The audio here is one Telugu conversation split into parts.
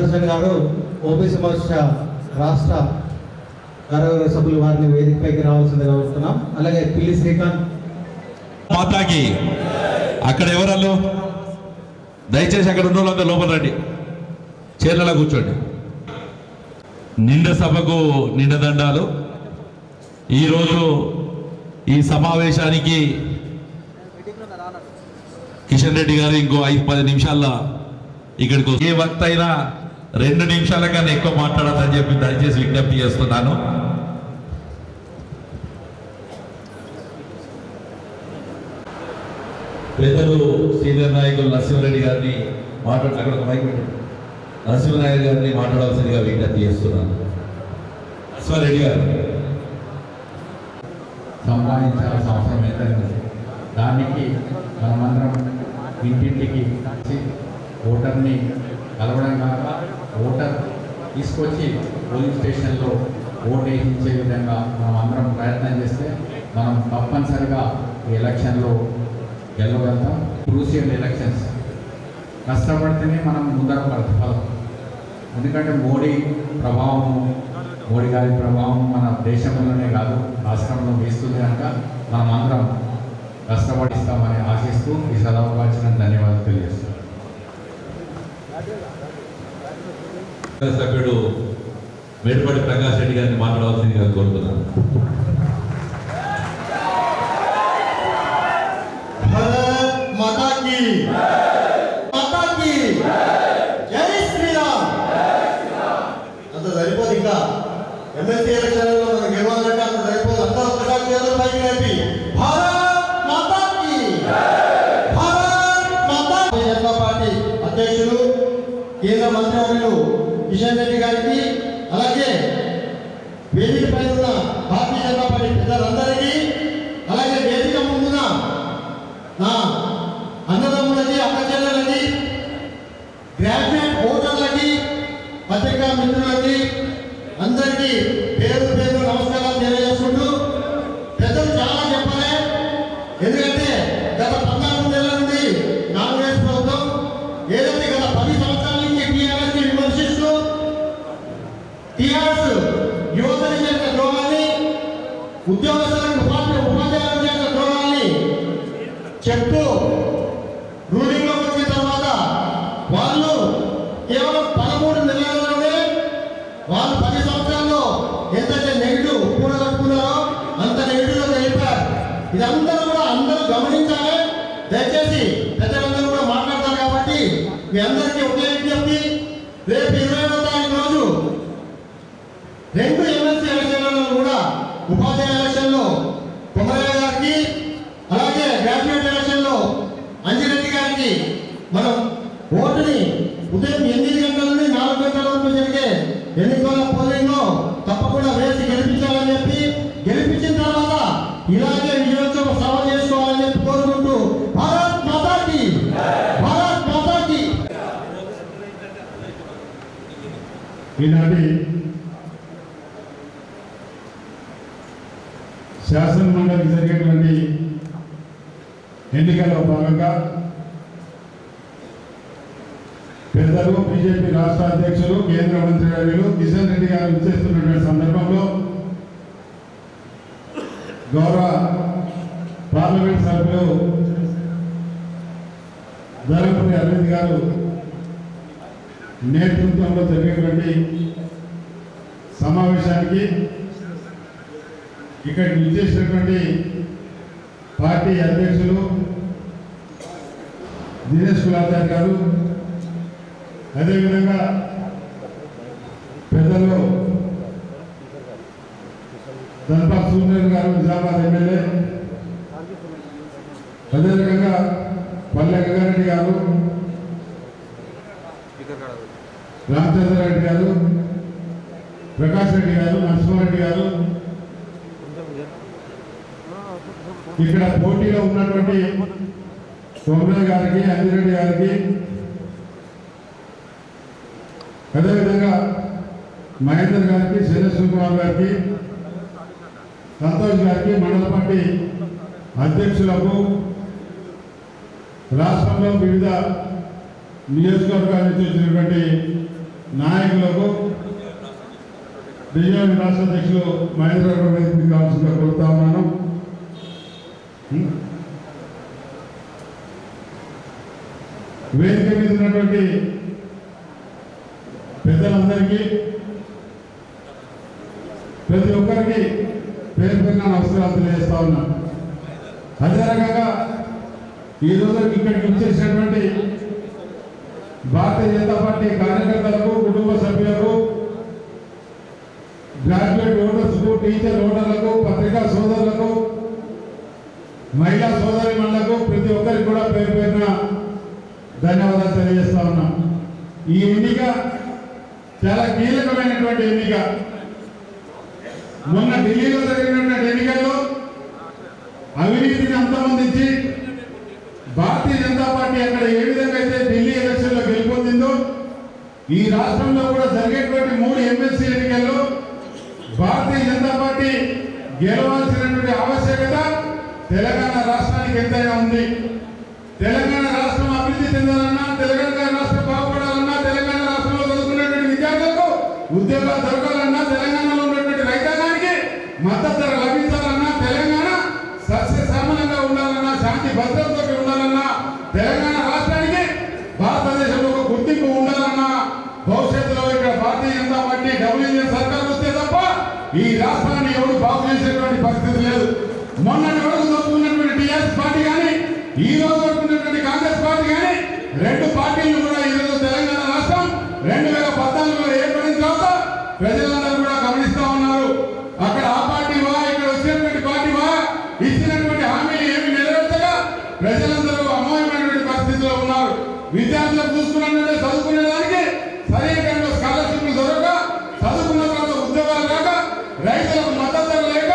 సుదర్శన్ గారు ఓబీసీ మోర్చా రాష్ట్ర కార్యవర్గ సభ్యులు వారిని వేదికపైకి రావాల్సిందిగా కోరుతున్నాం. అలాగే పిల్లి శ్రీకాంత్ మాతాకి అక్కడ ఎవరల్లో దయచేసి అక్కడ ఉన్న వాళ్ళంతా లోపల రండి, చీరలలో కూర్చోండి. నిండు సభకు నిండదండాలు. ఈరోజు ఈ సమావేశానికి కిషన్ రెడ్డి గారు ఇంకో 5-10 నిమిషాల్లో ఇక్కడికి ఏ వక్త అయినా 2 నిమిషాల కన్నా ఎక్కువ మాట్లాడదని చెప్పి దయచేసి విజ్ఞప్తి చేస్తున్నాను. పెద్దలు సీనియర్ నాయకులు నరసింహారెడ్డి గారిని అక్కడ ఒక మైక్ పెట్టండి. నరసింహారెడ్డి గారిని మాట్లాడాల్సిందిగా విజ్ఞప్తి చేస్తున్నాను. నరసింహారెడ్డి గారు సంపాదించాల్సిన అవసరం ఏంటంటే దానికి మనమందరం ఇంటింటికి ఓటర్ని కలవడం కాక ఓటర్ తీసుకొచ్చి పోలింగ్ స్టేషన్లో ఓటు వేయించే విధంగా మనం అందరం ప్రయత్నం చేస్తే మనం తప్పనిసరిగా ఈ ఎలక్షన్లో గెలవగలుగుతాం. క్రూషియల్ ఎలక్షన్స్ కష్టపడితేనే మనం ముందర పడతాం. ఎందుకంటే మోడీ గారి ప్రభావం మన దేశంలోనే కాదు రాష్ట్రంలో వేస్తుంది కనుక మనం అందరం కష్టపడిస్తామని ఆశిస్తూ ఈ సదవకాశం ధన్యవాదాలు తెలియజేస్తున్నాను. సభ్యుడు మేడిపల్లి ప్రకాష్ రెడ్డి గారిని మాట్లాడాల్సిందిగా కోరుతున్నాను. అంత సరిపోదు. ఇంకా ఎమ్మెల్సీ ఎలక్షన్లో మనం గెలవాలంటే అంత సరిపోదు. అంతా ఒకసారి చేతులు పైకి లేపి భారత్ మాతాకి, భారత్ మాతా. జనతా పార్టీ అధ్యక్షులు కేంద్ర మంత్రివర్యులు కిషన్ రెడ్డి గారికి, అలాగే వేదికపై ఉన్న భారతీయ జనతా పార్టీ పెద్దలందరికీ, అలాగే వేదిక ముందున నా అన్నదమ్ములకి, అక్క చెల్లెలకి, గ్రాడ్యుయేట్ ఓటర్లకి, పత్రికా మిత్రులకి అందరికీ పేరు పేరు నమస్కారాలు తెలియజేసుకుంటూ, పెద్దలు చాలా చెప్పాలి. ఎందుకంటే గత 14 నెలల నుండి కాంగ్రెస్ ప్రభుత్వం ఏదైతే గత 10 సంవత్సరాల నుంచి టీఆర్ఎస్ ని విమర్శిస్తూ టీఆర్ఎస్ యువతని చేసిన ద్రోహాన్ని, ఉద్యోగస్తులకు ఉపాధ్యాయులకు చేసిన ద్రోహాన్ని చెప్తూ రూలింగ్లోకి వచ్చిన తర్వాత వాళ్ళు కేవలం 13 నెలల్లోనే వాళ్ళు 10 సంవత్సరాల్లో ఎంతైతే నెగిటివ్ కూడగట్టుకున్నారో అంత నెగిటివ్లో వెళ్ళిపోయారు. ఇదందరూ కూడా అందరూ గమనించాలి. దయచేసి పెద్దలందరూ కూడా మాట్లాడతారు కాబట్టి మీ అందరికీ ఒకే విజ్ఞప్తి, రేపు 20వ తారీఖు రోజు 2 ఎమ్మెల్సీ ఎలక్షన్లలో కూడా ఉపాధ్యాయ ఎలక్షన్లో కొమరయ్య గారికి, అలాగే గ్రాడ్యుయేట్ ఎలక్షన్లో అంజిరెడ్డి గారికి మనం ఓటుని ఉదయం 8 గంటల నుండి 4 గంటల వరకు జరిగే ఎన్నికల పోలింగ్లో తప్పకుండా వేసి గెలిపించాలని చెప్పి, గెలిపించిన తర్వాత ఇలాగే విజయోత్సవ సభ చేసుకోవాలని చెప్పి కోరుకుంటూ భారత్ మాతాకి, భారత్ మాతాకి. ఈనాటి శాసన మండలికి జరిగేటువంటి ఎన్నికల్లో భాగంగా పెద్దలు బీజేపీ రాష్ట్ర అధ్యక్షులు కేంద్ర మంత్రి వర్యులు కిషన్ రెడ్డి గారు ఇచ్చేస్తున్నటువంటి సందర్భంలో గౌరవ పార్లమెంట్ సభ్యులు ధర్మపురి అరవింద్ గారు నేతృత్వంలో జరిగేటువంటి సమావేశానికి ఇక్కడికి విచ్చేసినటువంటి పార్టీ అధ్యక్షులు దినేష్ కులాచారి గారు, అదేవిధంగా పెద్దలు ధన్పాల్ సూర్య గారు నిజామాబాద్ ఎమ్మెల్యే, అదేవిధంగా పల్లె గంగారెడ్డి గారు, రామచంద్రారెడ్డి గారు, ప్రకాష్ రెడ్డి గారు, నరసింహారెడ్డి గారు, ఇక్కడ పోటీలో ఉన్నటువంటి కొమరయ్య గారికి, అంజిరెడ్డి గారికి, అదేవిధంగా మహేందర్ గారికి, శ్రీనివాస్ కుమార్ గారికి, సంతోష్ గారికి, మండల పార్టీ అధ్యక్షులకు, రాష్ట్రంలో వివిధ నియోజకవర్గాల నుంచి వచ్చినటువంటి నాయకులకు బీజేపీ రాష్ట్ర అధ్యక్షులు మహేంద్ర గౌడ్ కావాల్సిందిగా కోరుతా ఉన్నాను. వేదిక మీద ఉన్నటువంటి పెద్దలందరికీ ప్రతి ఒక్కరికి పేరు పేరున నమస్కారాలు తెలియజేస్తా ఉన్నా. అదే రకంగా ఈరోజు ఇక్కడికి వచ్చేసినటువంటి భారతీయ జనతా పార్టీ కార్యకర్తలకు, కుటుంబ సభ్యులకు, గ్రాడ్యుయేట్ ఓటర్స్కు, టీచర్ ఓటర్లకు, పత్రికా సోదరులకు, మహిళా సోదరిమణులకు ప్రతి ఒక్కరికి కూడా పేరు పేరున ధన్యవాదాలు తెలియజేస్తా ఉన్నాం. ఈ ఎన్నిక చాలా కీలకమైనటువంటి ఎన్నిక. మొన్న ఢిల్లీలో జరిగినటువంటి ఎన్నికల్లో అవినీతిని అంతమొందించి భారతీయ జనతా పార్టీ అక్కడ ఏ విధంగా అయితే ఢిల్లీ ఎలక్షన్లో గెలుపొందిందో, ఈ రాష్ట్రంలో కూడా జరిగేటువంటి 3 ఎమ్మెల్సీ ఎన్నికల్లో భారతీయ జనతా పార్టీ గెలవాల్సినటువంటి ఆవశ్యకత తెలంగాణ రాష్ట్రానికి ఎంతైనా ఉంది. తెలంగాణ రాష్ట్రం అభివృద్ధి చెందాలన్నా, తెలంగాణ రాష్ట్రం బాగుపడాలన్నా, తెలంగాణ రాష్ట్రంలో చదువుకున్నటువంటి విద్యార్థులకు ఉద్యోగాలు దొరకాలన్నా, తెలంగాణలో ఉన్నటువంటి రైతాంగానికి మద్దతు ధర లభించాలన్నా, తెలంగాణ సస్యశ్యామలంగా ఉండాలన్నా, శాంతి భద్రతతో ఉండాలన్నా, తెలంగాణ రాష్ట్రానికి భారతదేశంలో ఒక గుర్తింపు ఉండాలన్నా, భవిష్యత్తులో ఇక్కడ భారతీయ జనతా పార్టీ డబుల్ ఇంజిన్ సర్కార్ వస్తే తప్ప ఈ రాష్ట్రాన్ని ఎవరు బాగు చేసేటువంటి పరిస్థితి లేదు. మొన్నటి వరకు దొరుకుతున్నటువంటి టీఆర్ఎస్ పార్టీ కానీ, ఈ రోజు దొరుకుతున్నటువంటి కాంగ్రెస్ పార్టీ కానీ, 2 పార్టీలు కూడా ఈరోజు తెలంగాణ రాష్ట్రం 2014లో ఏర్పడిన తర్వాత ప్రజలందరూ కూడా గమనిస్తా ఉన్నారు. అక్కడ ఆ పార్టీ వా, ఇక్కడ వచ్చినటువంటి పార్టీ వా, ఇచ్చినటువంటి హామీలు ఏమి నెరవేర్చగా ప్రజలందరూ అమోఘమైనటువంటి పరిస్థితిలో ఉన్నారు. విద్యార్థులకు చూసుకున్నట్టే చదువుకునే దానికి సరైన స్కాలర్షిప్లు దొరక, చదువుకున్న తర్వాత ఉద్యోగాలు రాక, రైతులకు మద్దతు లేక,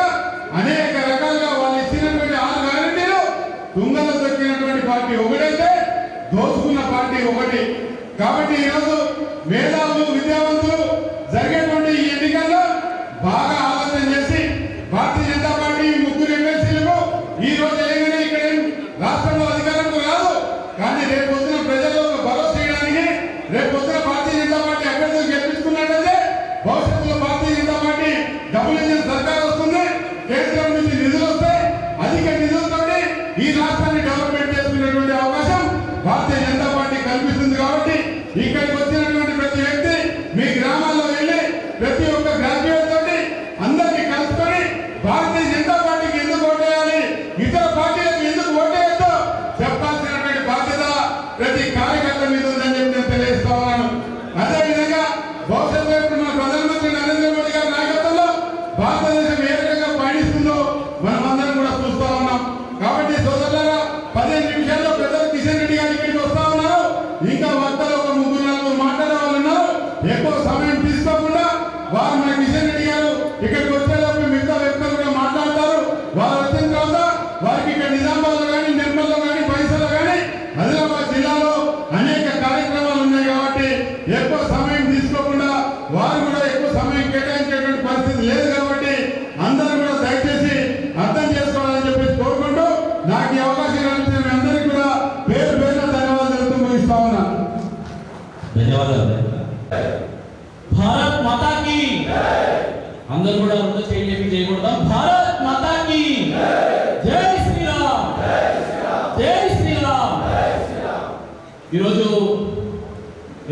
అనేక రకాలుగా వాళ్ళు ఇచ్చినటువంటి 6 గ్యారెంటీలు తుంగలో దొరికినటువంటి పార్టీ ఒకటైతే దోచుకున్న పార్టీ ఒకటి. కాబట్టి ఈరోజు మేధావులు, విద్యావంతులు జరిగేటువంటి ఈ ఎన్నికల్లో బాగా ఆలోచన చేసి భారతీయ జనతా పార్టీ 3 ఎమ్మెల్సీలకు ఈ రోజు ఏమైనా ఇక్కడ రాష్ట్రంలో అధికారంలో రాదు, కానీ రేపు పొద్దున ప్రజల్లో భరోసా చేయడానికి, రేపు పొద్దున భారతీయ జనతా పార్టీ అభ్యర్థులు గెలిపించుకున్నట్లయితే భవిష్యత్తులో భారతీయ జనతా పార్టీ డబుల్ ఇంజిన్ సర్కార్ వస్తుంది, కేంద్రం నుంచి నిధులు వస్తాయి, అధిక నిధులతో ఈ రాష్ట్రాన్ని డెవలప్మెంట్ చేసుకునేటువంటి అవకాశం భారతీయ జనతా పార్టీ కల్పిస్తుంది. కాబట్టి ఇక్కడికి వచ్చినటువంటి ప్రతి వ్యక్తి మీ గ్రామాల్లో వెళ్ళి ప్రతి ఒక్క గ్రాడ్యుయేట్ తోటి అందరినీ కలుసుకొని భారతీయ జనతా పార్టీకి ఎందుకు ఓటేయాలి, ఇతర పార్టీలకు ఎందుకు ఓటేయద్దు చెప్పాల్సినటువంటి బాధ్యత ప్రతి కార్యకర్త మీద ఉందని చెప్పి నేను తెలియజేస్తా ఉన్నాను. అదేవిధంగా భవిష్యత్తులో మన ప్రధానమంత్రి నరేంద్ర మోడీ గారి నాయకత్వంలో భారతదేశం ఏ రకంగా పయనిస్తుందో మనం అందరం కూడా చూస్తా ఉన్నాం. కాబట్టి సోదరులారా, 15 నిమిషాల్లో పెద్దలు కిషన్ రెడ్డి గారు ఇక్కడికి వస్తా ఉన్నారు. ఇంకా వక్తలు ఒక 3-4 మాట్లాడే వాళ్ళు ఉన్నారు. ఎక్కువ సమయం తీసుకోకుండా వారు మన కిషన్ రెడ్డి గారు ఇక్కడికి వచ్చేటప్పుడు మిగతా వ్యక్తులు కూడా మాట్లాడతారు. వారు వచ్చిన తర్వాత వారికి ఇక్కడ నిజామాబాద్లో కానీ, నిర్మల్లో కానీ, పైసలో కానీ, ఆదిలాబాద్ జిల్లాలో అనేక కార్యక్రమాలు ఉన్నాయి. కాబట్టి ఎక్కువ సమయం తీసుకోకుండా వారు కూడా ఎక్కువ సమయం కేటాయించేటువంటి పరిస్థితి లేదు. కాబట్టి అందరూ కూడా దయచేసి అర్థం చేసుకోవాలని చెప్పి కోరుకుంటూ నాకు ఈ అవకాశం కల్పించిన మీ అందరికీ కూడా పేరు పేరున ధన్యవాదాలు తెలుపుతూ ముగిస్తా ఉన్నా. ధన్యవాదాలు. భారత్ మాతా కీ అందరూ కూడా రెండు చేతులు చేయకూడదు. భారత్ మాతా కీ జై శ్రీరామ్, జై శ్రీరామ్. ఈరోజు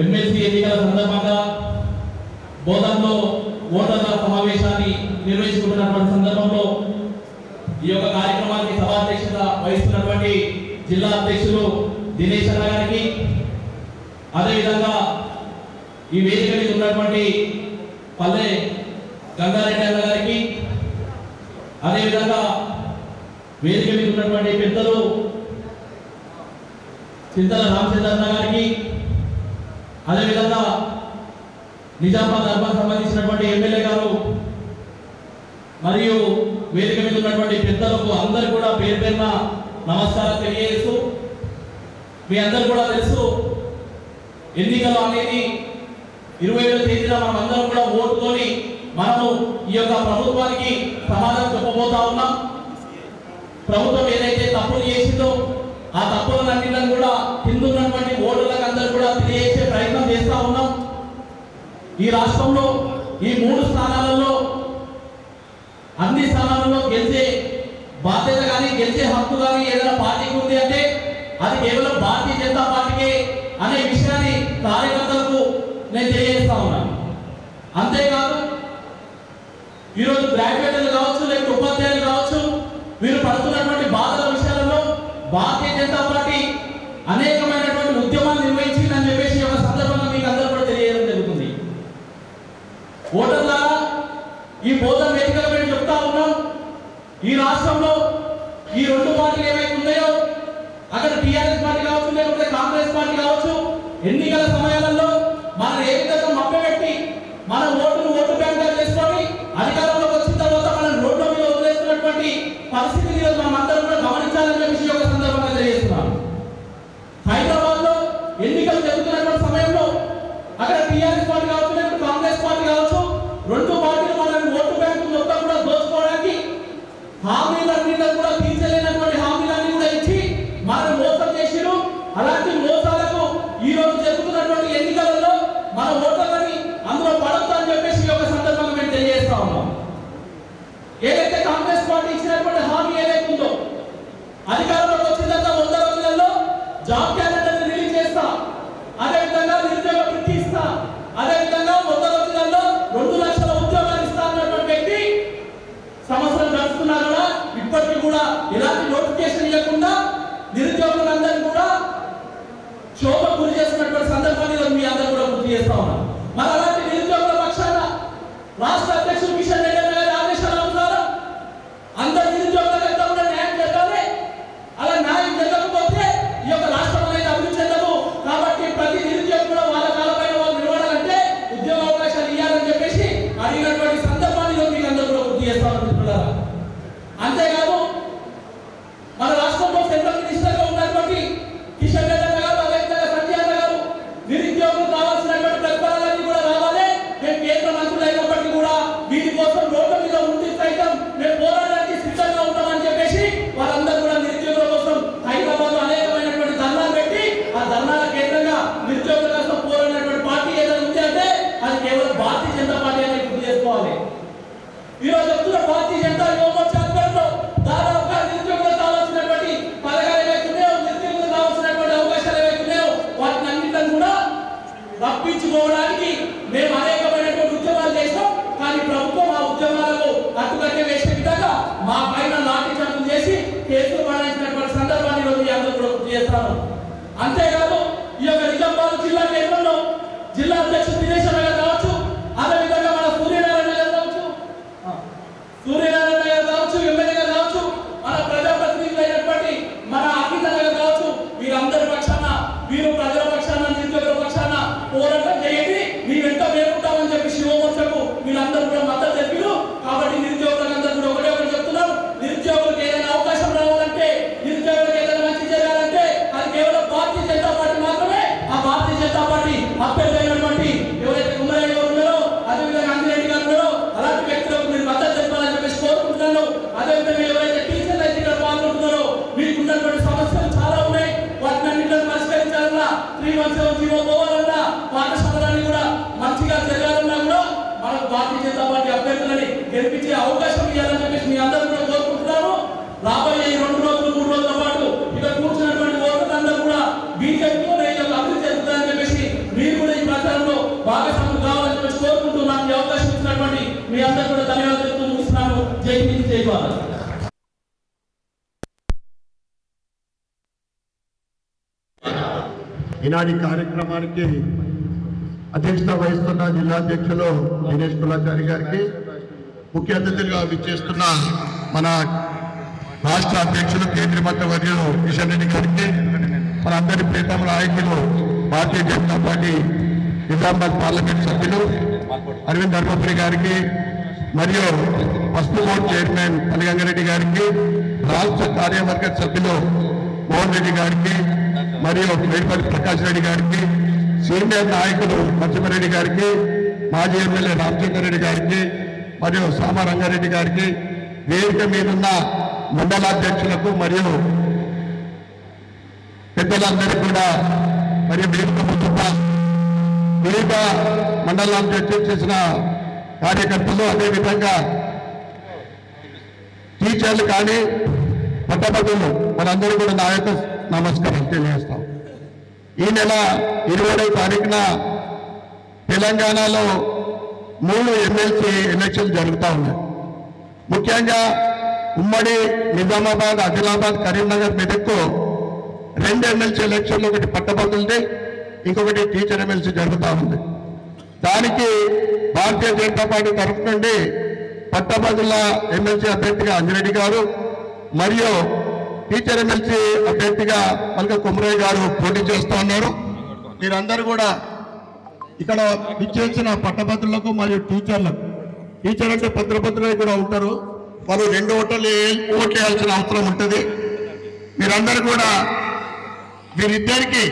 ఎమ్మెల్సీ ఎన్నికల సందర్భంగా బోధనలో ఓటర్ల సమావేశాన్ని నిర్వహించుకుంటున్నటువంటి సందర్భంలో ఈ యొక్క కార్యక్రమానికి సభాధ్యక్షత వహిస్తున్నటువంటి జిల్లా అధ్యక్షులు దినేష్ అన్న గారికి, అదేవిధంగా ఈ వేదిక మీద ఉన్నటువంటి పల్లె గంగారెడ్డి అన్న గారికి, అదేవిధంగా వేదిక మీద ఉన్నటువంటి పెద్దలు చింతల రామచంద్ర అన్న గారికి, అదేవిధంగా నిజామాబాద్ అర్బన్ సంబంధించినటువంటి ఎమ్మెల్యే గారు మరియు వేదిక మీద ఉన్నటువంటి పెద్దలకు అందరూ కూడా పేరు పేరున నమస్కారం తెలియజేస్తూ, మీ అందరూ కూడా తెలుసు ఎన్నికలు అనేది 27వ తేదీన మనం అందరం కూడా ఓటుతోని మనము ఈ యొక్క ప్రభుత్వానికి సమాధానం చెప్పబోతా ఉన్నాం. ప్రభుత్వం ఏదైతే తప్పులు చేసిందో ఆ తప్పులన్నింటినీ కూడా కిందున్నటువంటి ఓటర్లకు అందరూ కూడా తెలియజేసే ప్రయత్నం చేస్తా ఉన్నాం. ఈ రాష్ట్రంలో ఈ 3 స్థానాలలో అన్ని స్థానాలలో గెలిచే బాధ్యత కానీ గెలిచే హక్కు కానీ ఏదైనా పార్టీకి ఉంది అంటే అది కేవలం భారతీయ జనతా పార్టీకే అనే విషయాన్ని కార్యకర్తలకు నేను తెలియజేస్తా ఉన్నాను. అంతేకాదు ఈరోజు గ్రాడ్యుయేట్లు కావచ్చు లేకపోతే ఉపాధ్యాయులు కావచ్చు వీరు పడుతున్నటువంటి బాధల విషయాలలో భారతీయ జనతా పార్టీ అనేకమైనటువంటి ఉద్యమాలు నిర్వహించిందని చెప్పేసి ఒక సందర్భంగా మీకు అందరూ కూడా తెలియజేయడం జరుగుతుంది. ఓటర్ల ఈ బోధన వేదికల మీద చెప్తా ఉన్నాం, ఈ రాష్ట్రంలో ఈ 2 పార్టీలు ఏవైతే ఉన్నాయో అక్కడ టీఆర్ఎస్ పార్టీ కావచ్చు లేకపోతే కాంగ్రెస్ పార్టీ కావచ్చు ఎన్నికల సమయాలలో మనం ఏ విధంగా మభ్యపెట్టి మన ఓటు బ్యాంకుగా చేసుకొని అధికారంలోకి వచ్చిన తర్వాత మనం రోడ్ల మీద వదిలేస్తున్నటువంటి పరిస్థితిని మనం అందరం కూడా గమనించాలని చెప్పేసి ఒక సందర్భంగా తెలియజేస్తున్నాం. హైదరాబాద్ లో ఎన్నికలు జరుగుతున్నటువంటి సమయంలో అక్కడ టీఆర్ఎస్ పార్టీ కావచ్చు లేకపోతే కాంగ్రెస్ పార్టీ కావచ్చు 2 పార్టీలు మన ఓటు బ్యాంకు మొత్తం కూడా దోచుకోవడానికి హామీలన్నీ కూడా తీర్చలేనటువంటి హామీలన్నీ కూడా ఇచ్చి మనం మోసం చేసిరు. అలాంటి మోసాలకు ఈ రోజు జరుగుతున్నటువంటి ఎన్నికలలో మన ఓటర్లని అందులో పడొద్దు అని చెప్పేసి ఒక సందర్భంగా మేము తెలియజేస్తా ఉన్నాం. ఏదైతే కాంగ్రెస్ పార్టీ ఇచ్చినటువంటి హామీ ఏదైతే ఉందో అధికారంలోకి వచ్చిన తర్వాత 100 రోజులలో జాబ్ క్యాలెండర్ రిలీజ్ చేస్తా, అదేవిధంగా నిరుద్యోగ వృత్తి ఇస్తా, అదేవిధంగా 100 రోజులలో 2 లక్షల ఉద్యోగాలు ఇస్తా అన్నటువంటి వ్యక్తి సంవత్సరం గడుస్తున్నా కూడా ఇప్పటికీ కూడా ఎలాంటి నోటిఫికేషన్ ఇవ్వకుండా నిరుద్యోగులందరినీ కూడా క్షోభకు గురి చేస్తున్నటువంటి సందర్భాన్ని మీ అందరూ కూడా గుర్తు చేస్తా ఉన్నాం. మరి అలాంటి నిరుద్యోగుల పక్షాన రాష్ట్ర అధ్యక్షుడు కిషన్ రెడ్డి గారి ఆదేశాల అనుసారం అందరు నిరుద్యోగులకు కూడా న్యాయం జరగాలి. అలా న్యాయం జరగకపోతే ఈ యొక్క రాష్ట్రం అనేది అభివృద్ధి చెందదు. కాబట్టి ప్రతి నిరుద్యోగి కూడా వాళ్ళ కాలపైన వాళ్ళు నిలబడాలంటే ఉద్యోగ అవకాశాలు ఇవ్వాలని చెప్పేసి అడిగినటువంటి సందర్భాన్ని మీకు అందరూ కూడా గుర్తు చేస్తా ఉన్నారు. అంతేకాదు మన రాష్ట్రంలో సెంట్రల్ మినిస్టర్ గా ఉన్నటువంటి కిషన్ రెడ్డి గారు అదేవిధంగా సంజయ్ అన్న గారు నిరుద్యోగులు కావాల్సినటువంటి ప్రతిఫలాలన్నీ కూడా రావాలి, మేము కేంద్ర మంత్రులు అయినప్పటికీ కూడా వీటి కోసం రోడ్ల మీద ఉండి సైతం మేము పోరాటానికి సిద్ధంగా ఉంటామని చెప్పేసి వాళ్ళందరూ కూడా నిరుద్యోగుల కోసం హైదరాబాద్ లో అనేకమైనటువంటి ధర్నాలు పెట్టి ఆ ధర్నాల కేంద్రంగా నిరుద్యోగుల కోసం పోరాడినటువంటి పార్టీ ఏదైనా ఉంది అంటే అది కేవలం భారతీయ జనతా పార్టీ అనేది గుర్తు చేసుకోవాలి. ఈరోజు చెప్తున్న భారతీయ జనతా యువ మోర్చా ఆధ్వర్యంలో దాదాపుగా నిరుద్యోగులకు కావాల్సినటువంటి పథకాలు ఏవైతే ఉన్నాయో నిరుద్యోగులకు కావాల్సినటువంటి అవకాశాలు ఏవైతే ఉన్నాయో వాటిని అన్నింటిని కూడా రప్పించుకోవడానికి మేము అనేకమైనటువంటి ఉద్యమాలు చేస్తాం. కానీ ప్రభుత్వం ఆ ఉద్యమాలకు అడ్డుకట్టే వేసే విధంగా మా పైన లాఠీ చార్జీలు చేసి కేసులు పడాల్సినటువంటి సందర్భాన్ని రోజు అందరూ కూడా గుర్తు చేస్తాను. అంతేకాదు ఈ యొక్క నిజామాబాద్ జిల్లా కేంద్రంలో జిల్లా అధ్యక్షుడు దినేష్ అన్న గారు కావచ్చు, అదేవిధంగా మన సూర్యనారాయణ గారు కావచ్చు, ఎమ్మెల్యే గారు కావచ్చు, మన ప్రజాప్రతినిధులు అయినటువంటి మన అఖిల గారు కావచ్చు, వీరందరి పక్షాన వీరు ప్రజల పక్షాన నిరుద్యోగుల పక్షాన పోరాటం చేయండి, మీ వెంట మేముంటామని చెప్పి శివమోర్చకు వీళ్ళందరూ కూడా మద్దతు తెలిపారు. కాబట్టి నిరుద్యోగులకు అందరూ కూడా ఒకటి చెప్తున్నాం, నిరుద్యోగులకు ఏదైనా అవకాశం రావాలంటే నిరుద్యోగులకు ఏదైనా మంచి జరగాలంటే అది కేవలం భారతీయ జనతా పార్టీ మాత్రమే. ఆ భారతీయ జనతా పార్టీ అభ్యర్థి అయినటువంటి ఎవరైతే కుమ్మరయ్య గారు ఉన్నారో అదేవిధంగా అంజిరెడ్డి గారు ఉన్నారో అలాంటి వ్యక్తులకు మీరు మద్దతు తెలపాలని చెప్పేసి కోరుకుంటున్నాను. అదేవిధంగా ఎవరైతే టీచర్లు అయితే ఇక్కడ పాల్గొంటున్నారో మీకు ఉన్నటువంటి సమస్యలు చాలా ఉన్నాయి, వాటిని అన్నింటిని పరిష్కరించాలన్నా 317 జీవో పోవాలన్నా పాఠశాలలన్నీ కూడా మంచిగా జరగాలన్నా కూడా మనకు భారతీయ జనతా పార్టీ అభ్యర్థులని గెలిపించే అవకాశం ఇవ్వాలని చెప్పేసి మీ అందరూ కూడా కోరుకుంటున్నాను. రాబోయే 2 రోజులు 3 రోజుల పాటు ఇక్కడ కూర్చున్నటువంటి ఓటర్లందరూ కూడా బీజేపీతో అభివృద్ధి జరుగుతుందని చెప్పేసి మీరు కూడా ఈ ప్రచారంలో భాగస్వాములు కావాలని చెప్పేసి కోరుకుంటూ నాకు ఈ అవకాశం ఇచ్చినటువంటి మీ అందరూ కూడా ధన్యవాదాలు చెప్తూ ముగిస్తున్నాను. జై హింద్, జై భారత్. ఈనాటి కార్యక్రమానికి అధ్యక్షత వహిస్తున్న జిల్లా అధ్యక్షులు దినేష్ కులాచారి గారికి, ముఖ్య అతిథులుగా విచ్చేస్తున్న మన రాష్ట్ర అధ్యక్షులు కేంద్ర మంత్రి వర్యులు కిషన్ రెడ్డి గారికి, మన అందరి ప్రియతమ నాయకులు భారతీయ జనతా పార్టీ నిజామాబాద్ పార్లమెంట్ సభ్యులు అరవింద్ ధర్మపురి గారికి, మరియు పసుపు బోర్డు చైర్మన్ కలిగంగారెడ్డి గారికి, రాష్ట్ర కార్యవర్గ సభ్యులు మోహన్ రెడ్డి గారికి, మరియు మేడిపల్లి ప్రకాష్ రెడ్డి గారికి, సీనియర్ నాయకులు లక్ష్మరెడ్డి గారికి, మాజీ ఎమ్మెల్యే రామచంద్ర రెడ్డి గారికి, మరియు సామ రంగారెడ్డి గారికి, వేదిక మీదున్న మండలాధ్యక్షులకు మరియు పెద్దలందరికీ కూడా, మరియు వేదిక ముందున్న వివిధ మండలాలను చర్చించిన కార్యకర్తలు, అదేవిధంగా టీచర్లు కానీ పట్టభద్రులు మనందరూ కూడా నా యొక్క నమస్కారం తెలియజేస్తాం. ఈ నెల 20వ తారీఖున తెలంగాణలో 3 ఎమ్మెల్సీ ఎలక్షన్లు జరుగుతూ ఉన్నాయి. ముఖ్యంగా ఉమ్మడి నిజామాబాద్, ఆదిలాబాద్, కరీంనగర్, మెదక్కు 2 ఎమ్మెల్సీ ఎలక్షన్లు, ఒకటి పట్టభద్రులది, ఇంకొకటి టీచర్ ఎమ్మెల్సీ జరుగుతూ ఉంది. దానికి భారతీయ జనతా పార్టీ తరఫు నుండి పట్టభద్రుల ఎమ్మెల్సీ అభ్యర్థిగా అంజిరెడ్డి గారు మరియు టీచర్ ఎమ్మెల్సీ అభ్యర్థిగా మల్క కుమరయ్య గారు పోటీ చేస్తూ ఉన్నారు. మీరందరూ కూడా ఇక్కడ విచ్చేసిన పట్టభద్రులకు మరియు టీచర్లకు, టీచర్ అంటే పత్రభద్రులు కూడా ఉంటారు, వాళ్ళు 2 ఓట్లు వేయాల్సిన అవసరం ఉంటుంది. మీరందరూ కూడా వీరిద్దరికి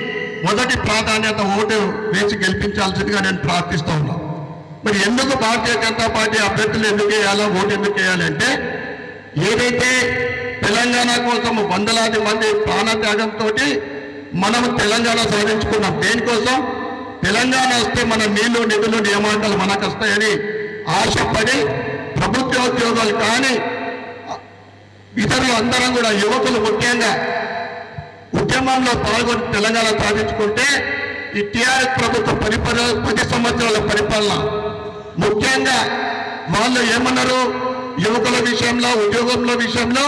మొదటి ప్రాధాన్యత ఓటు వేసి గెలిపించాల్సిందిగా నేను ప్రార్థిస్తూ ఉన్నాను. మరి ఎందుకు భారతీయ జనతా పార్టీ అభ్యర్థులు ఎందుకు వేయాలో, ఓటు ఎందుకు వేయాలంటే, ఏదైతే తెలంగాణ కోసం వందలాది మంది ప్రాణత్యాగంతో మనం తెలంగాణ సాధించుకున్నాం. దేనికోసం? తెలంగాణ వస్తే మన నీళ్లు, నిధులు, నియామకాలు మనకు వస్తాయని ఆశపడి ప్రభుత్వ ఉద్యోగాలు కానీ ఇతరులు అందరం కూడా యువకులు ముఖ్యంగా ఉద్యమంలో పాల్గొని తెలంగాణ సాధించుకుంటే ఈ టీఆర్ఎస్ ప్రభుత్వ 10 సంవత్సరాల పరిపాలన ముఖ్యంగా వాళ్ళు ఏమన్నారు, యువకుల విషయంలో, ఉద్యోగంలో విషయంలో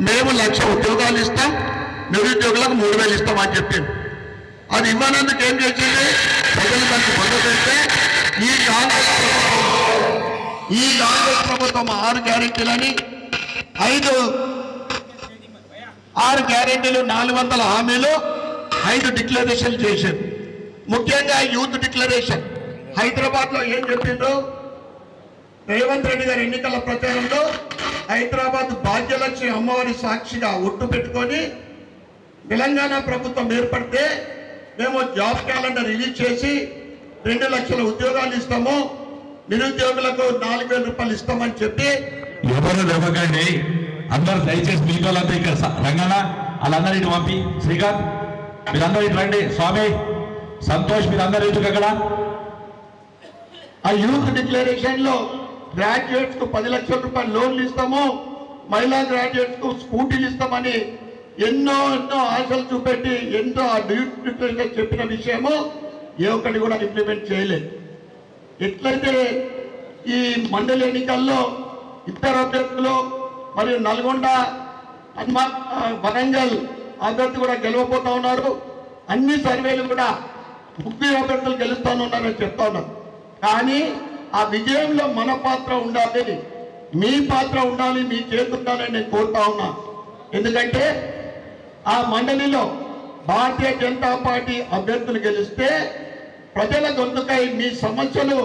మేము 1,00,000 ఉద్యోగాలు ఇస్తాం, నిరుద్యోగులకు 3,000 ఇస్తామని చెప్పింది. అది ఇవ్వనందుకు ఏం చేసింది, ప్రజలు దానికి మద్దతు ఇస్తే ఈ కాంగ్రెస్ ప్రభుత్వం 6 గ్యారెంటీలని 6 గ్యారెంటీలు, 400 హామీలు, 5 డిక్లరేషన్లు చేశారు. ముఖ్యంగా యూత్ డిక్లరేషన్ హైదరాబాద్ లో ఏం చెప్పిండ్రు, రేవంత్ రెడ్డి గారి ఎన్నికల ప్రచారంలో హైదరాబాద్ భాగ్యలక్ష్మి అమ్మవారి సాక్షిగా ఒట్టు పెట్టుకొని తెలంగాణ ప్రభుత్వం ఏర్పడితే మేము జాబ్ క్యాలెండర్ రిలీజ్ చేసి 2 లక్షల ఉద్యోగాలు ఇస్తాము, నిరుద్యోగులకు 4,000 రూపాయలు ఇస్తామని చెప్పి, ఎవరు లేవకండి, అందరూ దయచేసి మీ వాళ్ళంతా ఇక్కడ రంగన్న వాళ్ళందరూ ఇటు పంపి, శ్రీకాంత్ మీరందరూ ఇటు రండి, స్వామి సంతోష్ మీరందరూ ఇటు అక్కడ. ఆ యూత్ డిక్లరేషన్ లో గ్రాడ్యుయేట్స్ కు 10 లక్షల రూపాయలు లోన్లు ఇస్తాము, మహిళా గ్రాడ్యుయేట్స్ కు స్కూటీలు ఇస్తామని ఎన్నో ఆశలు చూపెట్టి ఎంతో ఆ యూత్ డిక్లరేషన్ చెప్పిన విషయము ఏ ఒక్కటి కూడా ఇంప్లిమెంట్ చేయలేదు. ఎట్లయితే ఈ మండలి ఎన్నికల్లో 2 అభ్యర్థులు మరియు నల్గొండ, వరంగల్ అభ్యర్థి కూడా గెలవబోతా ఉన్నారు. అన్ని సర్వేలు కూడా 3 అభ్యర్థులు గెలుస్తానున్నారని చెప్తా ఉన్నారు. కానీ ఆ విజయంలో మన పాత్ర ఉండాలి, మీ పాత్ర ఉండాలి, మీ చేతి ఉండాలని నేను కోరుతా ఉన్నా. ఎందుకంటే ఆ మండలిలో భారతీయ జనతా పార్టీ అభ్యర్థులు గెలిస్తే ప్రజల గొంతుకై మీ సమస్యలు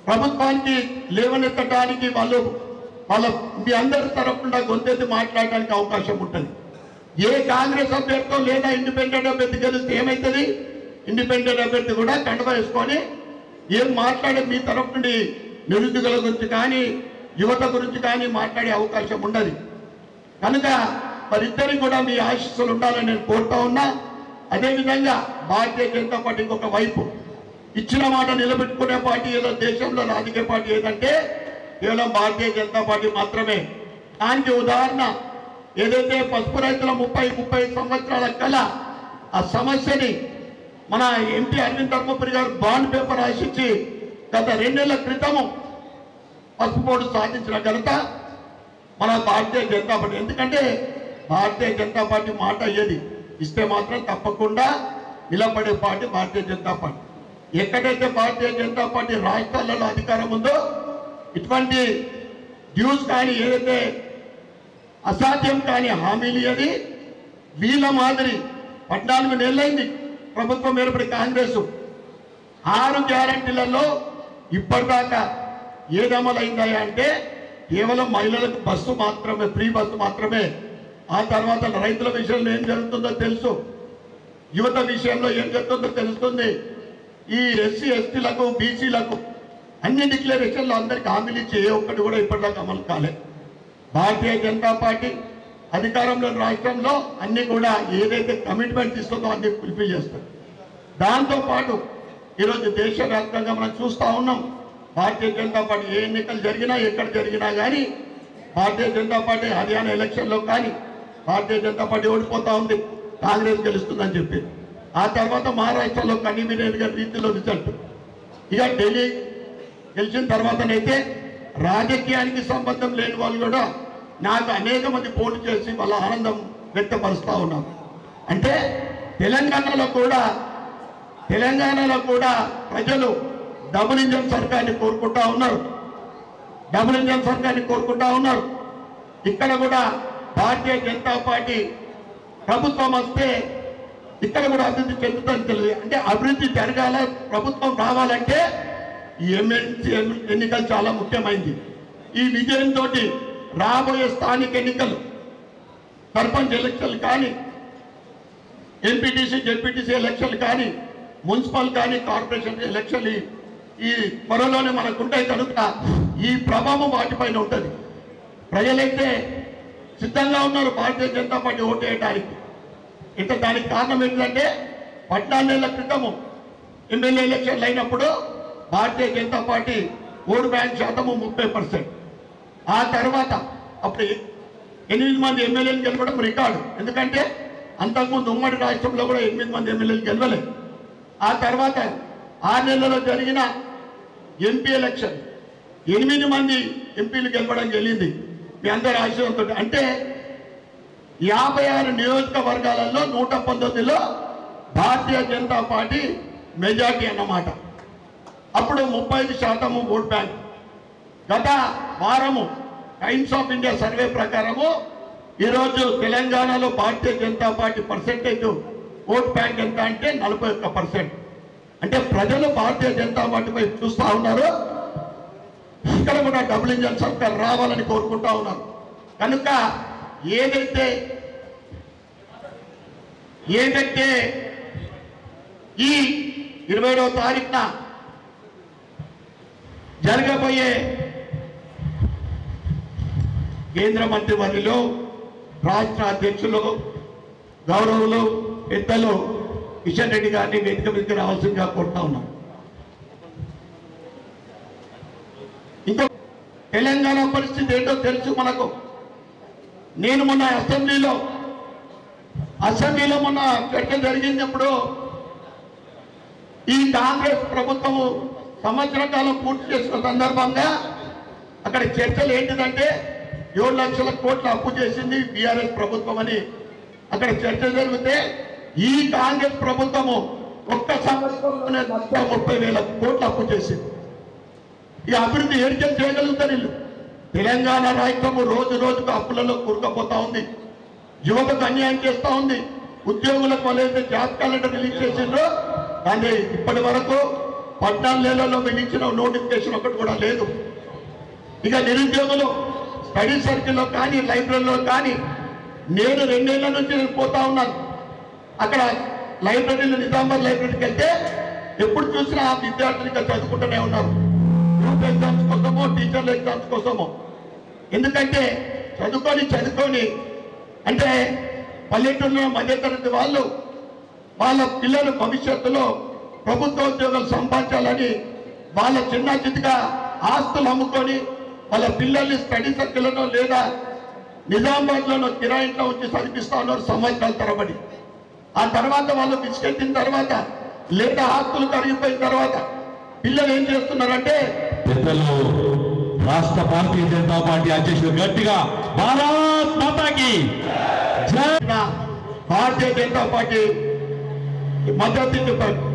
ప్రభుత్వానికి లేవనెత్తడానికి వాళ్ళ మీ అందరి తరఫున గొంతెత్తి మాట్లాడడానికి అవకాశం ఉంటుంది. ఏ కాంగ్రెస్ అభ్యర్థి లేదా ఇండిపెండెంట్ అభ్యర్థి గెలిస్తే ఏమవుతుంది, ఇండిపెండెంట్ అభ్యర్థి కూడా కండవ వేసుకొని ఏం మాట్లాడే మీ తరఫు నుండి నిరుద్యోగుల గురించి కానీ యువత గురించి కానీ మాట్లాడే అవకాశం ఉండదు. కనుక వారిద్దరికి కూడా మీ ఆశీస్సులు ఉండాలని నేను కోరుతా ఉన్నా. అదేవిధంగా భారతీయ జనతా పార్టీ ఇంకొక వైపు ఇచ్చిన మాట నిలబెట్టుకునే పార్టీ ఏదో దేశంలో రాజకీయ పార్టీ ఏదంటే కేవలం భారతీయ జనతా పార్టీ మాత్రమే. దానికి ఉదాహరణ ఏదైతే పసుపు రైతుల 30 సంవత్సరాల కళ ఆ సమస్యని మన ఎంపీ అరవింద్ ధర్మపురి గారు బాండ్ పేపర్ రాసిచ్చి గత 2 నెలల క్రితము పసుపు బోర్డు సాధించిన ఘనత మన భారతీయ జనతా పార్టీ. ఎందుకంటే భారతీయ జనతా పార్టీ మాట అయ్యేది ఇస్తే మాత్రం తప్పకుండా నిలబడే పార్టీ భారతీయ జనతా పార్టీ. ఎక్కడైతే భారతీయ జనతా పార్టీ రాష్ట్రాలలో అధికారం ఉందో ఇటువంటి డ్యూస్ కానీ ఏదైతే అసాధ్యం కానీ హామీలు అది వీళ్ళ మాదిరి 14 నెలలైంది ప్రభుత్వం ఏర్పడి కాంగ్రెస్ 6 గ్యారెంటీలలో ఇప్పటిదాకా ఏది అమలైందా అంటే కేవలం మహిళలకు బస్సు మాత్రమే, ఫ్రీ బస్సు మాత్రమే. ఆ తర్వాత రైతుల విషయంలో ఏం జరుగుతుందో తెలుసు, యువత విషయంలో ఏం జరుగుతుందో తెలుస్తుంది. ఈ ఎస్సీ ఎస్టీలకు బీసీలకు అన్ని డిక్లరేషన్లు అందరికి హామీలు ఇచ్చి ఏ ఒక్కటి కూడా ఇప్పటిదాకా అమలు కాలేదు. భారతీయ జనతా పార్టీ అధికారంలో రాష్ట్రంలో అన్ని కూడా ఏదైతే కమిట్మెంట్ ఇస్తుందో అన్ని ఫుల్ఫిల్ చేస్తారు. దాంతోపాటు ఈరోజు దేశవ్యాప్తంగా మనం చూస్తూ ఉన్నాం. భారతీయ జనతా పార్టీ ఏ ఎన్నికలు జరిగినా ఎక్కడ జరిగినా కానీ భారతీయ జనతా పార్టీ హర్యానా ఎలక్షన్లో కానీ భారతీయ జనతా పార్టీ ఓడిపోతూ ఉంది, కాంగ్రెస్ గెలుస్తుందని చెప్పి. ఆ తర్వాత మహారాష్ట్రలో కన్వీనియంట్గా రీతిలో రిజల్ట్. ఇక ఢిల్లీ గెలిచిన తర్వాతనైతే రాజకీయానికి సంబంధం లేని వాళ్ళు కూడా నాకు అనేక మంది పోటీ చేసి వాళ్ళ ఆనందం వ్యక్తపరుస్తూ ఉన్నారు. అంటే తెలంగాణలో కూడా ప్రజలు డబుల్ ఇంజన్ సర్కార్ని కోరుకుంటా ఉన్నారు. ఇక్కడ కూడా భారతీయ జనతా పార్టీ ప్రభుత్వం వస్తే ఇక్కడ కూడా అభివృద్ధి చెందుతుందని తెలియదు. అంటే అభివృద్ధి జరగాల, ప్రభుత్వం రావాలంటే ఈ ఎమ్మెల్సీ ఎన్నికలు చాలా ముఖ్యమైనది. ఈ విజయంతో రాబోయే స్థానిక ఎన్నికలు, సర్పంచ్ ఎలక్షన్లు కానీ, ఎంపీటీసీ జెడ్పీటీసీ ఎలక్షన్లు కానీ, మున్సిపల్ కానీ, కార్పొరేషన్ ఎలక్షన్లు ఈ త్వరలోనే మనకు ఉంటాయి కనుక ఈ ప్రభావం వాటిపైన ఉంటుంది. ప్రజలైతే సిద్ధంగా ఉన్నారు భారతీయ జనతా పార్టీ ఓటు వేయడానికి. ఇంకా దానికి కారణం ఏంటంటే 14 నెలల క్రితము ఎమ్మెల్యే ఎలక్షన్లు అయినప్పుడు భారతీయ జనతా పార్టీ ఓటు బ్యాంక్ శాతము 30%. ఆ తర్వాత అప్పుడు 8 మంది ఎమ్మెల్యేలు గెలవడం రికార్డు. ఎందుకంటే అంతకుముందు ఉమ్మడి రాష్ట్రంలో కూడా 8 మంది ఎమ్మెల్యేలు గెలవలేదు. ఆ తర్వాత 6 నెలల్లో జరిగిన ఎంపీ ఎలక్షన్ 8 మంది ఎంపీలు గెలవడం జరిగింది మీ అందరి ఆశయంతో. అంటే 56 నియోజకవర్గాలలో 119లో భారతీయ జనతా పార్టీ మెజార్టీ అన్నమాట. అప్పుడు 35% ఓట్ బ్యాంక్. గత వారము టైమ్స్ ఆఫ్ ఇండియా సర్వే ప్రకారము ఈరోజు తెలంగాణలో Bharatiya Janata party percentage vote bank ఎంత అంటే 41%. అంటే ప్రజలు భారతీయ జనతా పార్టీ వైపు చూస్తూ ఉన్నారు. ఇక్కడ కూడా డబుల్ ఇంజన్ సర్కార్ రావాలని కోరుకుంటా ఉన్నారు. కనుక ఏదైతే ఈ 27వ తారీఖున జరగబోయే కేంద్ర మంత్రి వర్యులు, రాష్ట్ర అధ్యక్షులు, గౌరవులు, పెద్దలు కిషన్ రెడ్డి గారిని వేదిక మీదకి రావాల్సిందిగా కోరుతా ఉన్నాం. ఇంకా తెలంగాణ పరిస్థితి ఏంటో తెలుసు మనకు. నేను మొన్న అసెంబ్లీలో మొన్న చర్చ జరిగినప్పుడు ఈ కాంగ్రెస్ ప్రభుత్వము సంవత్సర కాలం పూర్తి చేసిన సందర్భంగా అక్కడ చర్చలు ఏంటిదంటే 7 లక్షల కోట్ల అప్పు చేసింది బీఆర్ఎస్ ప్రభుత్వం అని అక్కడ చర్చ జరిగితే ఈ కాంగ్రెస్ ప్రభుత్వము ఒక్క సంవత్సరంలోనే 130,000 కోట్ల అప్పు చేసింది. ఈ అభివృద్ధి ఏడికం చేయగలుగుతారు వీళ్ళు. తెలంగాణ రాష్ట్రము రోజు రోజుకు అప్పులలో కూరుకుపోతా ఉంది. యువతకు అన్యాయం చేస్తూ ఉంది. ఉద్యోగులకు వాళ్ళైతే జాబ్ క్యాలెండర్ రిలీజ్ చేసిండ్రో దాన్ని ఇప్పటి వరకు 14 నెలల్లో ఇచ్చిన నోటిఫికేషన్ ఒకటి కూడా లేదు. ఇక నిరుద్యోగులు స్టడీ సర్కిల్లో కానీ, లైబ్రరీలో కానీ నేను 2 ఏళ్ల నుంచి నేను పోతా ఉన్నాను. అక్కడ లైబ్రరీలో నిజామాబాద్ లైబ్రరీకి వెళ్తే ఎప్పుడు చూసినా ఆ విద్యార్థులు ఇంకా చదువుకుంటూనే ఉన్నారు. గ్రూప్ ఎగ్జామ్స్ కోసమో, టీచర్ల ఎగ్జామ్స్ కోసమో. ఎందుకంటే చదువుకొని అంటే పల్లెటూరులో మధ్యతరగతి వాళ్ళు వాళ్ళ పిల్లల భవిష్యత్తులో ప్రభుత్వ ఉద్యోగాలు సంపాదించాలని వాళ్ళ చిన్న చిన్నగా ఆస్తులు అమ్ముకొని వాళ్ళ పిల్లల్ని స్టడీ సర్కిల్లోనో లేదా నిజామాబాద్లోనో కిరాయింట్లో వచ్చి చదివిస్తూ ఉన్నారు సంవత్సరాల తరబడి. ఆ తర్వాత వాళ్ళు బిస్కెట్టిన తర్వాత లేదా ఆస్తులు కరిగిపోయిన తర్వాత పిల్లలు ఏం చేస్తున్నారంటే పెద్దలు రాష్ట్ర భారతీయ జనతా పార్టీ అధ్యక్షులు గట్టిగా భారత్ మాతాకి భారతీయ జనతా పార్టీ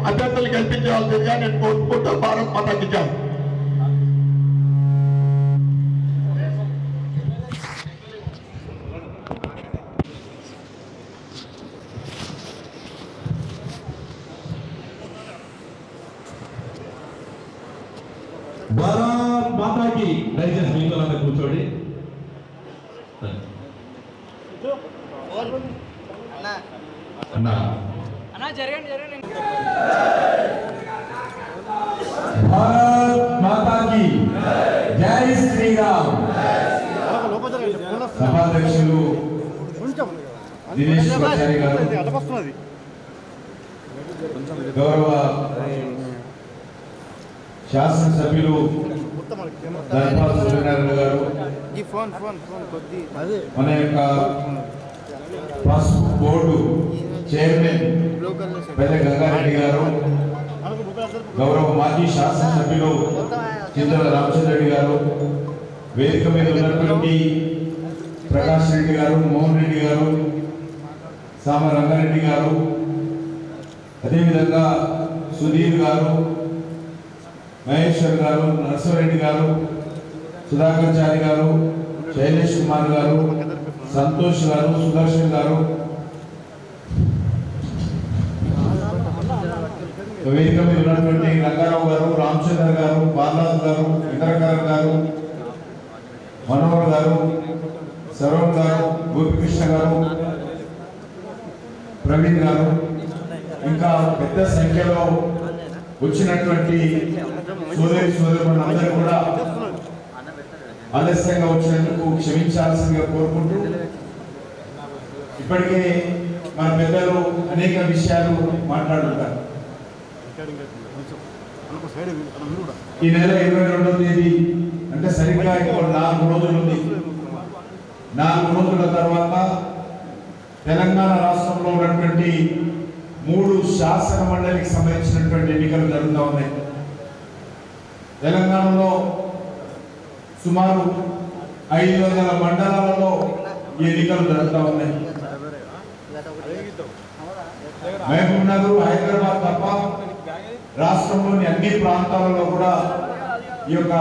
అభ్యర్థులు గెలిపించాల్సిందిగా నేను కోరుకుంటూ భారత్ మాతాకి జై. భారత్ మాతాకి. దయచేసి మీతో కూర్చోండి. అన్నా భారత్ మాతాకి జై శ్రీరామ్. సభాధ్యక్షులు దినేష్ గారు, గౌరవ శాసనసభ్యులు ధర్మాల సూర్యనారాయణ గారు, మన యొక్క పసుపు బోర్డు చైర్మన్ పెద్ద గంగారెడ్డి గారు, గౌరవ మాజీ శాసనసభ్యులు చింతల రామచంద్రెడ్డి గారు, వేదిక మీద ఉన్నటువంటి ప్రకాష్ రెడ్డి గారు, మోహన్ రెడ్డి గారు, సామ రంగారెడ్డి గారు, అదేవిధంగా సుధీర్ గారు, మహేశ్వర్ గారు, నరసింహారెడ్డి గారు, సుధాకర్ చారి గారు, శైలేష్ కుమార్ గారు, సంతోష్ గారు, సుదర్శన్ గారు, వేదిక మీద ఉన్నటువంటి రంగారావు గారు, రామచంద్ర గారు, బాలరాజు గారు, ఇంద్రకరణ్ గారు, మనోహర్ గారు, సరోన్ గారు, గోపికృష్ణ గారు, ప్రవీణ్ గారు, ఇంకా పెద్ద సంఖ్యలో వచ్చినటువంటి సోదరి సోదరులందరూ కూడా ఆలస్యంగా వచ్చినందుకు క్షమించాల్సిందిగా కోరుకుంటూ, ఇప్పటికే మన పెద్దలు అనేక విషయాలు మాట్లాడుతారు. ఈ నెల 22వ తేదీ అంటే సరిగ్గా ఇప్పుడు 4 రోజులు ఉంది. 4 రోజుల తర్వాత తెలంగాణ రాష్ట్రంలో ఉన్నటువంటి 3 శాసన మండలికి సంబంధించినటువంటి ఎన్నికలు జరుగుతూ ఉన్నాయి. తెలంగాణలో సుమారు 500 మండలాలలో ఎన్నికలు జరుగుతూ ఉన్నాయి. మహబూబ్ నగర్, హైదరాబాద్ తప్ప రాష్ట్రంలోని అన్ని ప్రాంతాలలో కూడా ఈ యొక్క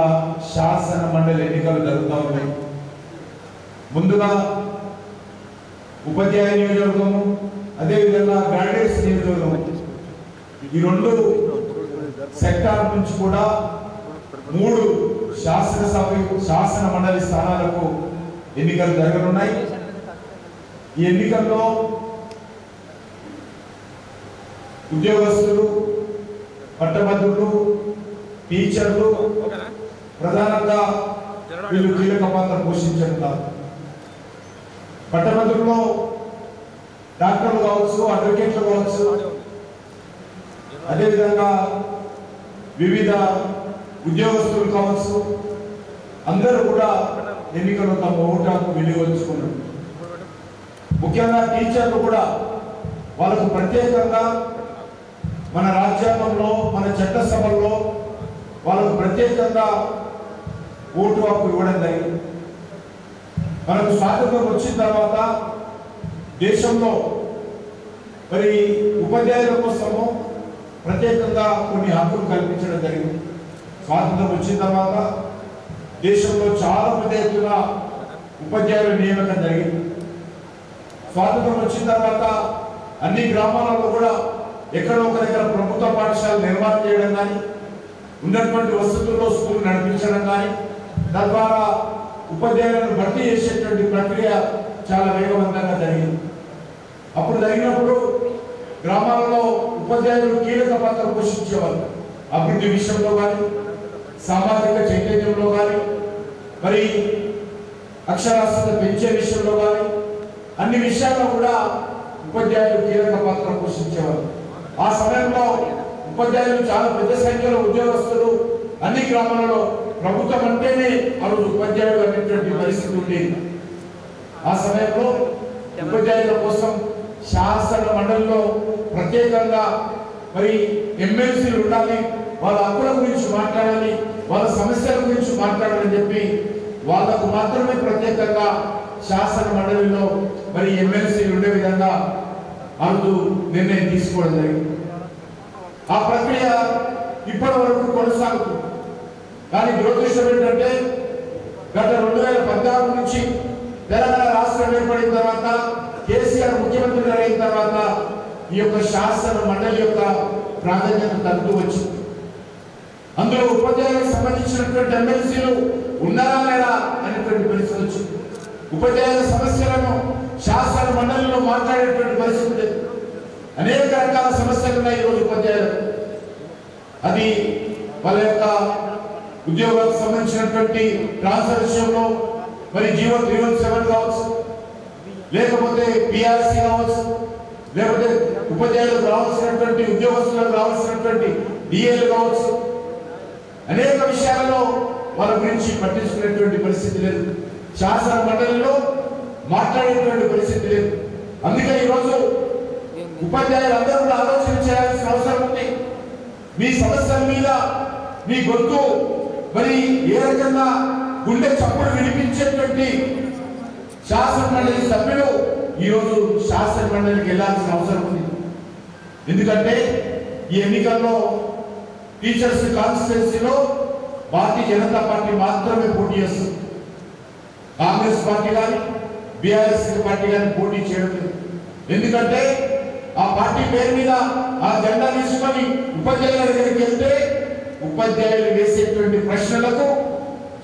శాసన మండలి ఎన్నికలు జరుగుతూ ఉన్నాయి. ముందుగా ఉపాధ్యాయ నియోజకవర్గము, అదేవిధంగా గ్రాడ్యుయేట్స్ నియోజకవర్గం, ఈ 2 సెక్టార్ నుంచి కూడా 3 శాసన మండలి స్థానాలకు ఎన్నికలు జరగనున్నాయి. ఈ ఎన్నికల్లో ఉద్యోగస్తులు, పట్టభద్రులు, టీచర్లు ప్రధానంగా వీళ్ళు కీలక పాత్ర పోషించున్నారు. పట్టభద్రుల్లో డాక్టర్లు కావచ్చు, అడ్వకేట్లు కావచ్చు, అదేవిధంగా వివిధ ఉద్యోగస్తులు కావచ్చు, అందరూ కూడా ఎన్నికలు తమ ఓటాకు వినియోగించుకున్నారు. ముఖ్యంగా టీచర్లు కూడా వాళ్ళకు ప్రత్యేకంగా మన రాజ్యాంగంలో, మన చట్టసభల్లో వాళ్ళకు ప్రత్యేకంగా ఓటు హక్కు ఇవ్వడం జరిగింది. మనకు స్వాతంత్రం వచ్చిన తర్వాత దేశంలో మరి ఉపాధ్యాయుల కోసము ప్రత్యేకంగా కొన్ని హక్కులు కల్పించడం జరిగింది. స్వాతంత్రం వచ్చిన తర్వాత దేశంలో చాలా పెద్ద ఎత్తున ఉపాధ్యాయుల నియామకం జరిగింది. స్వాతంత్రం వచ్చిన తర్వాత అన్ని గ్రామాలలో కూడా ఎక్కడో ఒక దగ్గర ప్రభుత్వ పాఠశాలలు నిర్మాణం చేయడం కానీ, ఉన్నటువంటి వసతుల్లో స్కూల్ నడిపించడం కానీ, తద్వారా ఉపాధ్యాయులను భర్తీ చేసేటువంటి ప్రక్రియ చాలా వేగవంతంగా జరిగింది. అప్పుడు జరిగినప్పుడు గ్రామాలలో ఉపాధ్యాయులు కీలక పాత్ర పోషించేవారు. అభివృద్ధి విషయంలో కానీ, సామాజిక చైతన్యంలో కానీ, మరి అక్షరాస్యత పెంచే విషయంలో కానీ, అన్ని విషయాల్లో కూడా ఉపాధ్యాయులు కీలక పాత్ర పోషించేవారు. ఆ సమయంలో ఉపాధ్యాయులు చాలా పెద్ద సంఖ్యలో ఉద్యోగస్తులు అన్ని గ్రామాలలో ప్రభుత్వం అంటేనే ఆ రోజు ఉపాధ్యాయులు అనేటువంటి పరిస్థితి ఉండేది. ఆ సమయంలో ఉపాధ్యాయుల కోసం శాసన మండలిలో ప్రత్యేకంగా మరి ఎమ్మెల్సీలు ఉండాలి, వాళ్ళ హక్కుల గురించి మాట్లాడాలి, వాళ్ళ సమస్యల గురించి మాట్లాడాలని చెప్పి వాళ్ళకు మాత్రమే ప్రత్యేకంగా శాసన మండలిలో మరి ఎమ్మెల్సీలు ఉండే విధంగా అందు నిర్ణయం తీసుకోవడం జరిగింది. ఆ ప్రక్రియ ఇప్పటి వరకు కొనసాగుతుంది. కానీ దురదృష్టం ఏంటంటే గత 2016 నుంచి తెలంగాణ రాష్ట్రం ఏర్పడిన తర్వాత, కేసీఆర్ ముఖ్యమంత్రిగా అయిన తర్వాత ఈ యొక్క శాసన మండలి యొక్క ప్రాధాన్యత తగ్గుతూ వచ్చింది. అందులో ఉపాధ్యాయులకు సంబంధించినటువంటి ఎమ్మెల్సీలు ఉన్నారా లేదా అనేటువంటి పరిస్థితి వచ్చింది. ఉపాధ్యాయుల సమస్యలను శాసన మండలిలో మాట్లాడేటువంటి పరిస్థితి లేదు. అనేక రకాల సమస్యలు ఉన్నాయి ఈరోజు ఉపాధ్యాయులకు. అది వాళ్ళ యొక్క ఉద్యోగాలకు సంబంధించినటువంటి ట్రాన్స్ఫర్ విషయంలో మరి జీవో 317 కావచ్చు, లేకపోతే పిఆర్సీ కావచ్చు, లేకపోతే ఉపాధ్యాయులకు రావాల్సినటువంటి ఉద్యోగస్తులకు రావాల్సినటువంటి డిఏలు కావచ్చు, అనేక విషయాలలో వాళ్ళ గురించి పట్టించుకునేటువంటి పరిస్థితి లేదు, శాసన మండలిలో మాట్లాడేటువంటి పరిస్థితి లేదు. అందుకే ఈరోజు ఉపాధ్యాయులు అందరూ కూడా ఆలోచన చేయాల్సిన అవసరం ఉంది. మీ సమస్యల మీద మీ గొంతు మరి ఏ రకంగా గుండె చప్పుడు వినిపించేటువంటి శాసన మండలి సభ్యులు ఈరోజు శాసన మండలికి వెళ్లాల్సిన అవసరం ఉంది. ఎందుకంటే ఈ ఎన్నికల్లో టీచర్స్ కాన్స్టిట్యున్సీలో భారతీయ జనతా పార్టీ మాత్రమే పోటీ చేస్తుంది. కాంగ్రెస్ పార్టీ కానీ బీఆర్ఎస్ పార్టీ కానీ పోటీ చేయడం లేదు. ఎందుకంటే ఆ పార్టీ పేరు మీద ఆ జెండా తీసుకొని ఉపాధ్యాయుల దగ్గరికి వెళ్తే ఉపాధ్యాయులు వేసేటువంటి ప్రశ్నలకు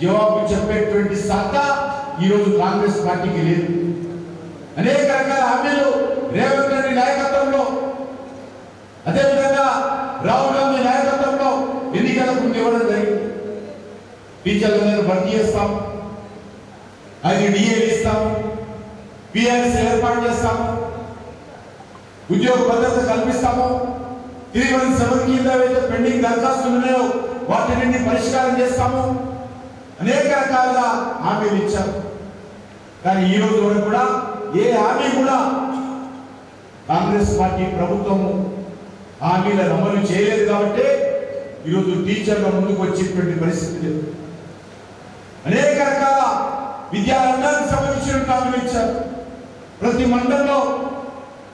జవాబు చెప్పేటువంటి సత్తా ఈరోజు కాంగ్రెస్ పార్టీకి లేదు. అనేక రకాల హామీలు రేవంత్ రెడ్డి నాయకత్వంలో, అదేవిధంగా రాహుల్ గాంధీ నాయకత్వంలో ఎన్నికల ముందు ఇవ్వడం జరిగింది. టీచర్లందరూ భర్తీ చేస్తాం, 5 డిఏలు ఇస్తాము, పిఆర్ఎస్ ఏర్పాటు చేస్తాము, ఉద్యోగ భద్రత కల్పిస్తాము, 317 కింద ఏవైతే పెండింగ్ దరఖాస్తులు ఉన్నాయో వాటిని పరిష్కారం చేస్తాము, అనేక రకాలుగా హామీలు ఇచ్చారు. కానీ ఈ రోజు వరకు కూడా ఏ హామీ కూడా కాంగ్రెస్ పార్టీ ప్రభుత్వం హామీలను అమలు చేయలేదు. కాబట్టి ఈరోజు టీచర్ల ముందుకు వచ్చేటువంటి పరిస్థితి లేదు. అనేక రకాల విద్యారంగానికి సంబంధించిన హామీలు ఇచ్చారు. ప్రతి మండలంలో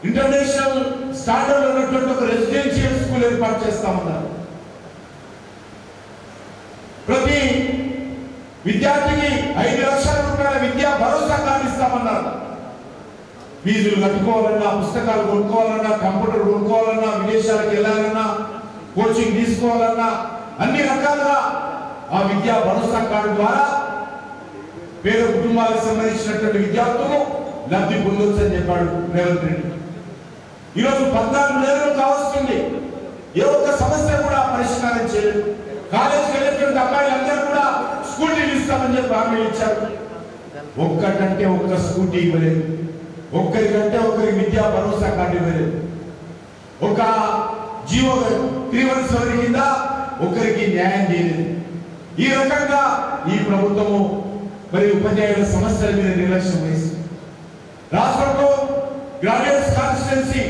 ఇంటర్నేషనల్ స్టాండర్డ్ ఉన్నటువంటి ఒక రెసిడెన్షియల్ స్కూల్ ఏర్పాటు చేస్తామన్నారు. ప్రతి విద్యార్థికి 5 లక్షల రూపాయల విద్యా భరోసా కార్డు ఇస్తామన్నారు. ఫీజులు కట్టుకోవాలన్నా, పుస్తకాలు కొనుక్కోవాలన్నా, కంప్యూటర్ కొనుక్కోవాలన్నా, విదేశాలకు వెళ్ళాలన్నా, కోచింగ్ తీసుకోవాలన్నా అన్ని రకాలుగా ఆ విద్యా భరోసా కార్డు ద్వారా పేద కుటుంబాలకు సంబంధించినటువంటి విద్యార్థులు లబ్ధి పొందొచ్చు అని చెప్పాడు రేవంత్ రెడ్డి. ఈరోజు 14 నెలలు కావస్తుంది, ఏ ఒక్క సమస్య కూడా పరిష్కారం చేయలేదు. కాలేజీకి వెళ్ళేటువంటి అబ్బాయిలందరూ కూడా స్కూటీలు ఇస్తామని చెప్పి హామీలు ఇచ్చారు. ఒక్కటంటే ఒక్క స్కూటీ ఇవ్వలేదు, ఒక్కరికంటే ఒకరికి విద్యా భరోసా కార్డు ఇవ్వలేదు, ఒక జీవో 317 కింద ఒకరికి న్యాయం చేయలేదు. ఈ రకంగా ఈ ప్రభుత్వము మరి ఉపాధ్యాయుల సమస్యల మీద నిర్లక్ష్యం వహిస్తుంది. రాష్ట్రంలో గ్రాడ్యుయేట్స్ కాన్స్టిట్యున్సీ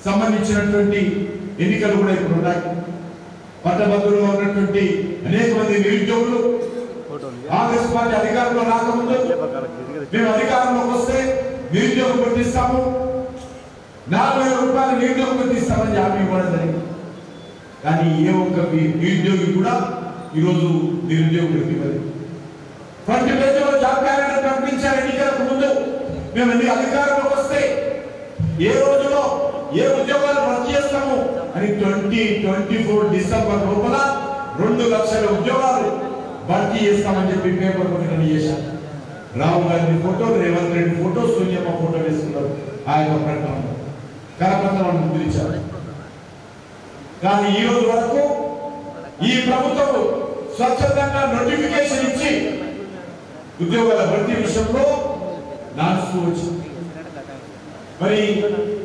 సంబంధించినటువంటి ఎన్నికలు కూడా ఇప్పుడు ఉన్నాయి. పట్టభద్రులుగా ఉన్నటువంటి అనేక మంది నిరుద్యోగులు కాంగ్రెస్ పార్టీ అధికారంలో రాకముందు మేము అధికారంలోకి వస్తే నిరుద్యోగ గుర్తిస్తాము, 40,000 రూపాయలు నిరుద్యోగ గుర్తిస్తామని హామీ ఇవ్వడం జరిగింది. కానీ ఏ ఒక్క నిరుద్యోగి కూడా ఈరోజు నిరుద్యోగ గుర్తివ్వలేదు. ఫ్రంట్ పేజీలో జాబ్ క్యాలెండర్ ప్రకటించారు ఎన్నికలకు ముందు. మేము ఎన్ని అధికారంలోకి వస్తే ఏ రోజులో ఏ ఉద్యోగాలు భర్తీ చేస్తాము అని 2024 డిసెంబర్ లోపల 2 లక్షల ఉద్యోగాలు భర్తీ చేస్తామని చెప్పి పేపర్ ప్రకటన చేశారు. రాహుల్ గాంధీ ఫోటో, రేవంత్ రెడ్డి ఫోటో, సోనియమ్మ ఫోటో వేసుకున్నారు. ఆయన ప్రకటన కరపత్రం ముద్రించారు. కానీ ఈ రోజు వరకు ఈ ప్రభుత్వం స్వచ్ఛందంగా నోటిఫికేషన్ ఇచ్చి ఉద్యోగాల భర్తీ విషయంలో నాలుస్తూ వచ్చింది. మరి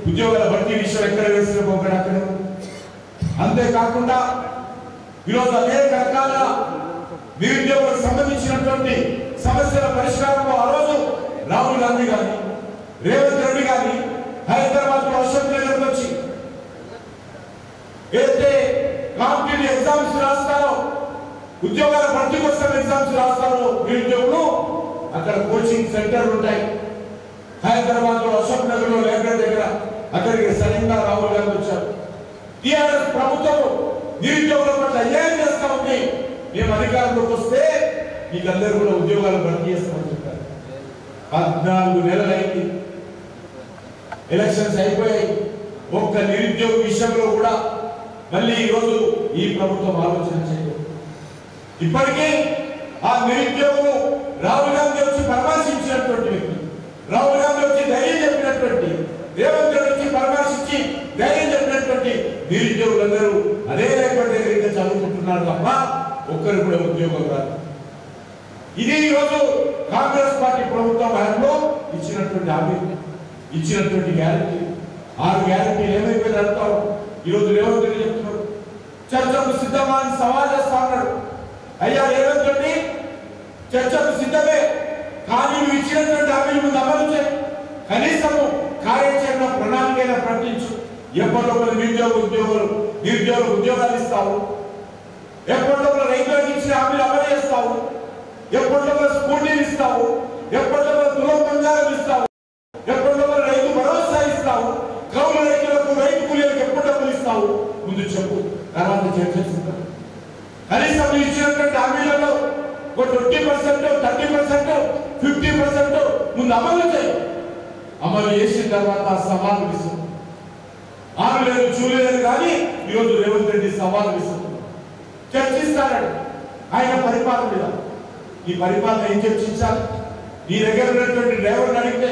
ఉద్యోగాల భర్తీ విషయం ఎక్కడ వేసిన పోకడ అక్కడ. అంతేకాకుండా ఈరోజు అనేక రకాల నిరుద్యోగులకు సంబంధించినటువంటి సమస్యల పరిష్కారంలో ఆ రోజు రాహుల్ గాంధీ గాని రేవంత్ రెడ్డి గాని హైదరాబాద్ లో అశోక్ నగర్ వచ్చి ఏదైతే కాంపిటేటివ్ ఎగ్జామ్స్ రాస్తారో, ఉద్యోగాల భర్తీ కోసం ఎగ్జామ్స్ రాస్తారో నిరుద్యోగులు, అక్కడ కోచింగ్ సెంటర్లు ఉంటాయి. హైదరాబాద్ లో అశోక్ నగర్ లో లైబ్రరీ దగ్గర అక్కడికి సడన్గా రాహుల్ గాంధీ వచ్చారు. టీఆర్ఎస్ ప్రభుత్వం నిరుద్యోగుల పట్ల ఏం చేస్తా ఉంది, మేము అధికారంలోకి వస్తే మీకందరూ కూడా ఉద్యోగాలు భర్తీ చేస్తామని చెప్పారు. 14 నెలలైంది, ఎలక్షన్స్ అయిపోయాయి. ఒక్క నిరుద్యోగ విషయంలో కూడా మళ్ళీ ఈరోజు ఈ ప్రభుత్వం ఆలోచన చేయలేదు. ఇప్పటికీ ఆ నిరుద్యోగులు రాహుల్ గాంధీ వచ్చి పరామర్శించినటువంటి వ్యక్తి, రాహుల్ గాంధీ వచ్చి ధైర్యం చెప్పినటువంటి, రేవంత్ రెడ్డి వచ్చి పరామర్శించి ధైర్యం చెప్పినటువంటి నిరుద్యోగులందరూ అదే లేకపోతే చదువుకుంటున్నారు తప్ప ఒక్కరు కూడా ఉద్యోగం రాదు. ఇది ఈరోజు కాంగ్రెస్ పార్టీ ప్రభుత్వం హయాంలో ఇచ్చినటువంటి హామీ, ఇచ్చినటువంటి గ్యారంటీ. 6 గ్యారంటీలు ఏమైపోయింది అడుగుతారు. ఈరోజు రేవంత్ రెడ్డి చెప్తున్నారు, చర్చకు సిద్ధమని సవాల్ చేస్తా ఉన్నాడు. అయ్యా రేవంత్ రెడ్డి చర్చకు సిద్ధమే, కానీ నువ్వు ఇచ్చినటువంటి హామీలు ముందు అమలు చేయి, కనీసము కార్యాచరణ ప్రణాళికైనా ప్రకటించు. ఎప్పటిలోపల నిరుద్యోగులకు ఉద్యోగాలు ఇస్తావు, ఎప్పటిలోపల రైతులకు ఇచ్చిన హామీలు అమలు చేస్తావు, ఎప్పటిలోపల స్కూటీలు ఇస్తావు, ఎప్పటిలోపల తులం బంగారం ఇస్తావు, ఎప్పటిలోపల రైతు భరోసా ఇస్తావు, కౌలు రైతులకు రైతు కూలీలకు ఎప్పుడు డబ్బులు ఇస్తావు ముందు చెప్పు, తర్వాత చర్చిస్తాం. కనీసం నువ్వు ఇచ్చినటువంటి హామీలలో ఒక 20%, 30%, 50% ముందు అమలు చేయి. అమలు చేసిన తర్వాత సవాలు విసురు. ఆమె లేదు చూడలేదు కానీ ఈరోజు రేవంత్ రెడ్డి సవాలు విసురు చర్చిస్తాడు ఆయన పరిపాలన మీద. ఈ పరిపాలన ఏం చర్చించాలి? నీ దగ్గర ఉన్నటువంటి డ్రైవర్ని అడిగితే,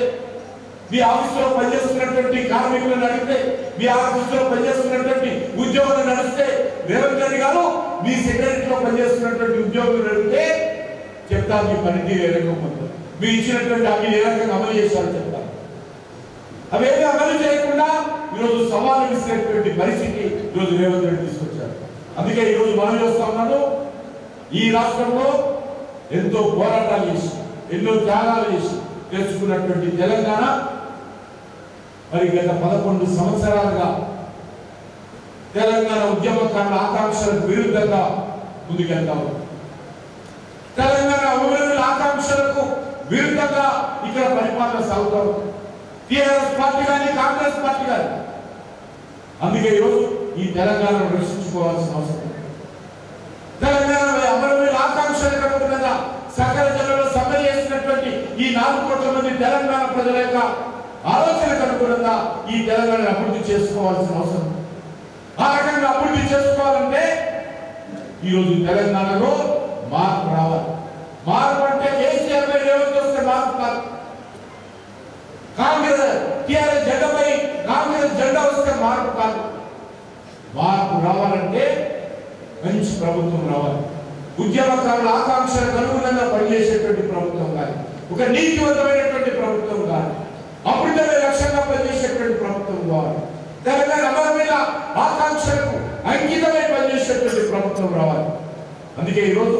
మీ ఆఫీసులో పనిచేస్తున్నటువంటి కార్మికులను అడిగితే, మీ ఆఫీసులో పనిచేస్తున్నటువంటి ఉద్యోగులను నడిస్తే, రేవంత్ రెడ్డి గారు మీ సెక్రటరీలో పనిచేస్తున్నటువంటి ఉద్యోగులను అడిగితే చెప్తారు మీ పనితీరు ఏ రకంగా ఉందో, మీరు ఇచ్చినటువంటి అవి ఏ రకంగా అమలు చేశారో చెప్తారు. అవేమీ అమలు చేయకుండా ఈరోజు సవాలు విసిరేటువంటి పరిస్థితి ఈరోజు రేవంత్ రెడ్డి తీసుకొచ్చారు. అందుకే ఈరోజు మనం చూస్తా ఉన్నాను, ఈ రాష్ట్రంలో ఎంతో పోరాటాలు చేసి, ఎన్నో త్యాగాలు చేసి తెచ్చుకున్నటువంటి తెలంగాణ మరి గత 11 సంవత్సరాలుగా తెలంగాణ ఉద్యమకారుల ఆకాంక్షలకు విరుద్ధంగా ముందుకెళ్తా ఉంది. తెలంగాణ అమరుల ఆకాంక్షలకు విరుద్ధంగా ఇక్కడ పరిపాలన సాగుతా ఉంది. టీఆర్ఎస్ పార్టీ కానీ కాంగ్రెస్ పార్టీ కానీ. అందుకే ఈరోజు ఈ తెలంగాణను రక్షించుకోవాల్సిన అవసరం. తెలంగాణ అమరుల ఆకాంక్షలకు అనుగుణంగా సకల జనులు సమ్మె చేసినటువంటి ఈ 4 కోట్ల మంది తెలంగాణ ప్రజల యొక్క ఆలోచనకు అనుగుణంగా ఈ తెలంగాణను అభివృద్ధి చేసుకోవాల్సిన అవసరం. ఆ రకంగా అభివృద్ధి చేసుకోవాలంటే ఈరోజు తెలంగాణలో మార్పు రావాలి. మార్పు అంటే కేసీఆర్ రేవంత్ వస్తే మార్పు కాదు. కాంగ్రెస్ టీఆర్ఎస్ జెండాపై కాంగ్రెస్ జెండా వస్తే మార్పు కాదు. మార్పు రావాలంటే మంచి ప్రభుత్వం రావాలి. ఉద్యమకారుల ఆకాంక్షలకు అనుగుణంగా పనిచేసేటువంటి ప్రభుత్వం కానీ, ఒక నీతివంతమైనటువంటి ప్రభుత్వం కానీ, అమృతమే లక్ష్యంగా పనిచేసేటువంటి ప్రభుత్వం కావాలి. తెలంగాణ అమరమైన ఆకాంక్షలకు అంకితమై పనిచేసేటువంటి ప్రభుత్వం రావాలి. అందుకే ఈరోజు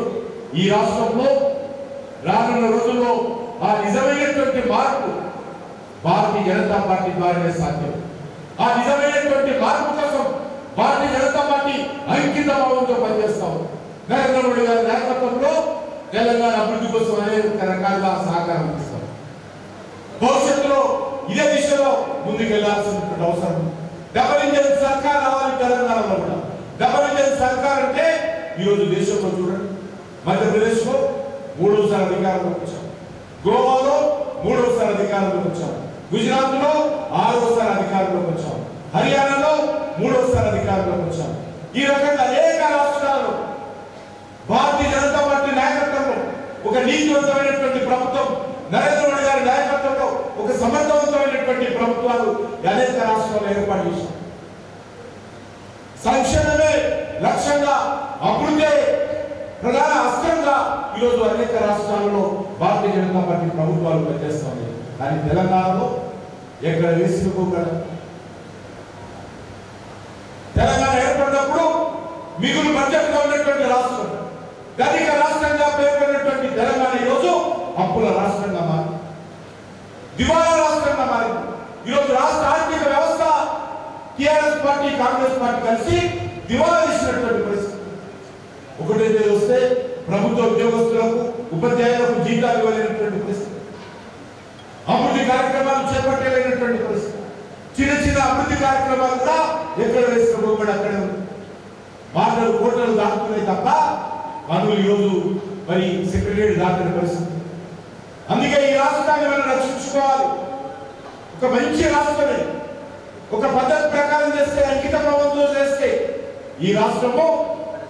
ఈ రాష్ట్రంలో రానున్న రోజుల్లో ఆ నిజమైనటువంటి మార్పు భారతీయ జనతా పార్టీ ద్వారానే సాధ్యం. ఆ నిజమైనటువంటి మార్పు కోసం భారతీయ జనతా పార్టీ అంకిత భావంతో పనిచేస్తాం. నరేంద్ర మోడీ గారి నాయకత్వంలో తెలంగాణ అభివృద్ధి కోసం అనేక రకాలుగా సహకారం అందిస్తాం. భవిష్యత్తులో ఇదే దిశలో ముందుకెళ్లాల్సినటువంటి అవసరం. డబుల్ ఇంజన్ సర్కార్ రావాలి తెలంగాణలో కూడా. డబుల్ ఇంజన్ సర్కార్ అంటే ఈరోజు దేశంలో చూడండి, మధ్యప్రదేశ్ లో 3వసారి అధికారంలోకి వచ్చాం, గోవాలో 3వసారి అధికారంలోకి వచ్చాం, గుజరాత్ లో 6వసారి అధికారంలోకి వచ్చాం, హర్యానాలో 3వసారి అధికారంలోకి వచ్చాం. ఈ రకంగా అనేక రాష్ట్రాల్లో భారతీయ జనతా పార్టీ నాయకత్వంలో ఒక నీతివంతమైనటువంటి ప్రభుత్వం, నరేంద్ర మోడీ గారి నాయకత్వంలో ఒక సమర్థవంతమైనటువంటి ప్రభుత్వాలు అనేక రాష్ట్రాల్లో ఏర్పాటు చేశారు. సంక్షేమమే లక్ష్యంగా, అభివృద్ధి ప్రధాన అస్త్రంగా ఈరోజు అనేక రాష్ట్రాలలో భారతీయ జనతా పార్టీ ప్రభుత్వాలు పనిచేస్తుంది. కానీ తెలంగాణలో ఎక్కడ వేసుకోగలరు? తెలంగాణ ఏర్పడినప్పుడు మిగులు బడ్జెట్ గా ఉన్నటువంటి రాష్ట్రం, ధనిక రాష్ట్రంగా పేర్కొన్నటువంటి తెలంగాణ ఈరోజు అప్పుల రాష్ట్రంగా మారింది, దివాళా రాష్ట్రంగా మారింది. ఈరోజు రాష్ట్ర ఆర్థిక వ్యవస్థ టీఆర్ఎస్ పార్టీ కాంగ్రెస్ పార్టీ కలిసి దివాళా తీసినటువంటి పరిస్థితి. ఒకటైతే వస్తే ప్రభుత్వ ఉద్యోగస్తులకు ఉపాధ్యాయులకు జీతాలు ఇవ్వలేనటువంటి పరిస్థితి, అభివృద్ధి కార్యక్రమాలు చేపట్టలేనటువంటి పరిస్థితి, చిన్న చిన్న అభివృద్ధి కార్యక్రమాలు కూడా ఎక్కడ వేసుకోబడి అక్కడే ఉంది. మాటలు కోటలు దాటుతున్నాయి తప్ప పనులు ఈరోజు మరి సెక్రటరీ దాటిన పరిస్థితి. అందుకే ఈ రాష్ట్రాన్ని మనం రక్షించుకోవాలి. ఒక మంచి రాష్ట్రమే, ఒక పద్ధతి ప్రకారం చేస్తే, అంకిత భావంతో చేస్తే ఈ రాష్ట్రము